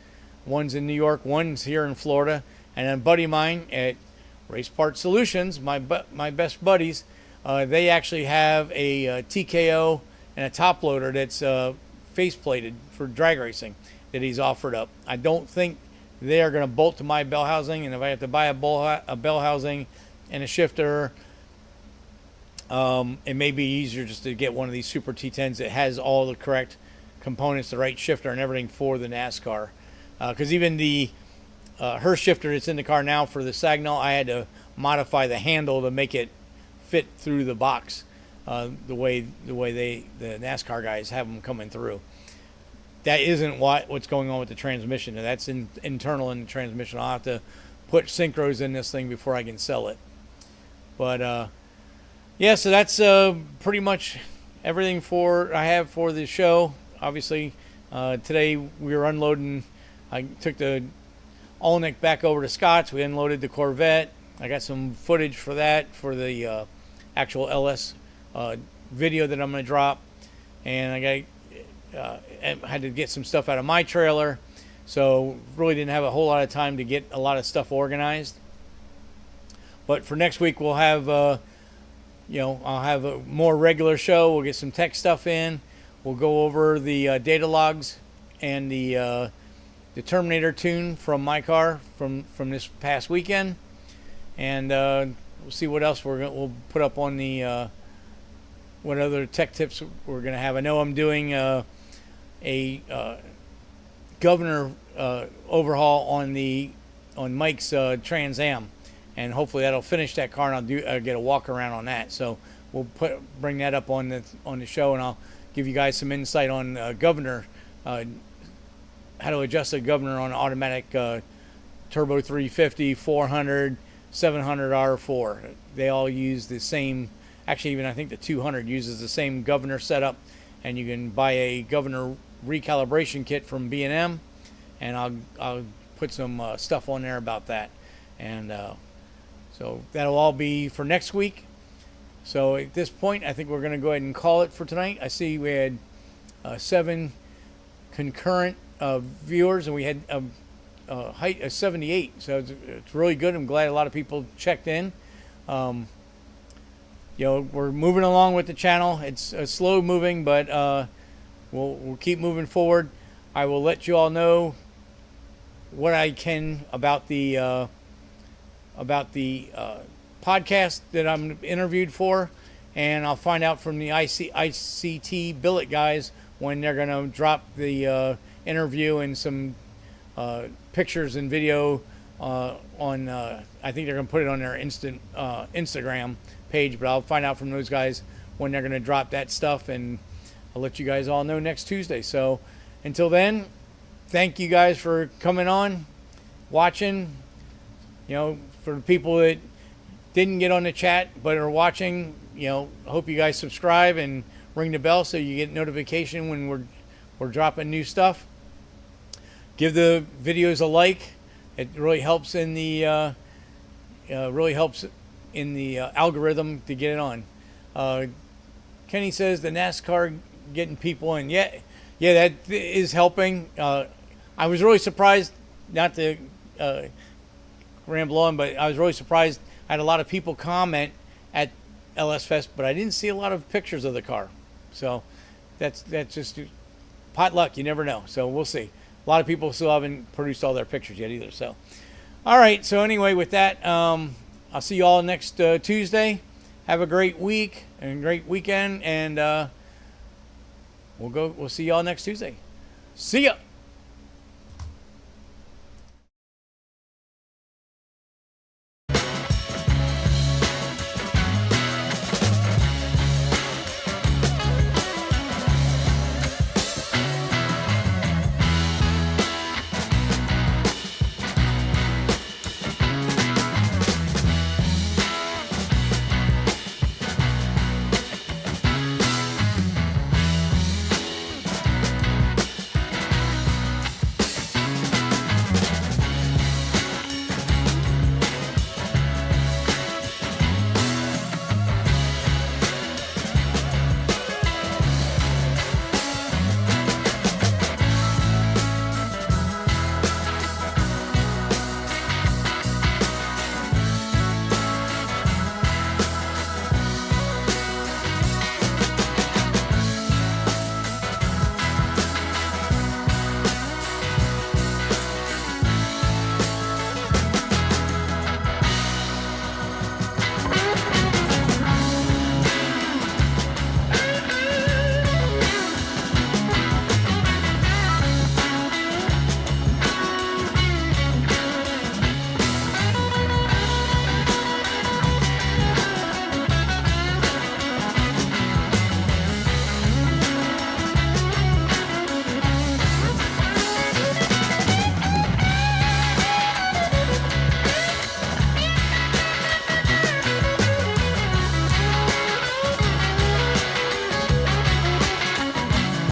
S1: One's in New York, one's here in Florida, and a buddy of mine at Race Part Solutions, my best buddies, they actually have a TKO and a top loader that's face plated for drag racing that he's offered up. I don't think they are going to bolt to my bell housing, and if I have to buy a bell housing and a shifter, it may be easier just to get one of these Super T10s that has all the correct components, the right shifter and everything for the NASCAR. Because even the her shifter that's in the car now for the Sagnal, I had to modify the handle to make it fit through the box the way the NASCAR guys have them coming through. That isn't what's going on with the transmission. That's internal in the transmission. I'll have to put synchros in this thing before I can sell it. But yeah, so that's pretty much everything I have for the show. Obviously, today we were unloading. I took the Olnick back over to Scott's. We unloaded the Corvette. I got some footage for that for the actual LS video that I'm going to drop. And I had to get some stuff out of my trailer. So really didn't have a whole lot of time to get a lot of stuff organized. But for next week, we'll have, I'll have a more regular show. We'll get some tech stuff in. We'll go over the data logs and the the Terminator tune from my car from this past weekend, and we'll see what else we'll put up on the what other tech tips we're gonna have. I know I'm doing a governor overhaul on Mike's Trans Am, and hopefully that'll finish that car, and I'll get a walk around on that. So we'll bring that up on the show, and I'll give you guys some insight on governor, how to adjust a governor on automatic turbo 350, 400, 700 R4. They all use the same. Actually, even I think the 200 uses the same governor setup, and you can buy a governor recalibration kit from B&M, and I'll put some stuff on there about that. And so that'll all be for next week. So at this point, I think we're going to go ahead and call it for tonight. I see we had 7 concurrent viewers, and we had a height of 78. So it's really good. I'm glad a lot of people checked in. We're moving along with the channel. It's slow moving, but we'll keep moving forward. I will let you all know what I can about the podcast that I'm interviewed for, and I'll find out from the ICT billet guys when they're going to drop the interview and some pictures and video on. I think they're going to put it on their Instagram page, but I'll find out from those guys when they're going to drop that stuff, and I'll let you guys all know next Tuesday. So until then, thank you guys for coming on, watching. For the people that didn't get on the chat but are watching, I hope you guys subscribe and ring the bell so you get notification when we're dropping new stuff. Give the videos a like. It really helps in the algorithm to get it on. Kenny says the NASCAR getting people in. Yeah, that is helping. I was really surprised, not to ramble on, but I was really surprised. I had a lot of people comment at LS Fest, but I didn't see a lot of pictures of the car. So that's just pot luck. You never know. So we'll see. A lot of people still haven't produced all their pictures yet either. So, all right. So anyway, with that, I'll see you all next Tuesday. Have a great week and great weekend, and we'll see you all next Tuesday. See ya.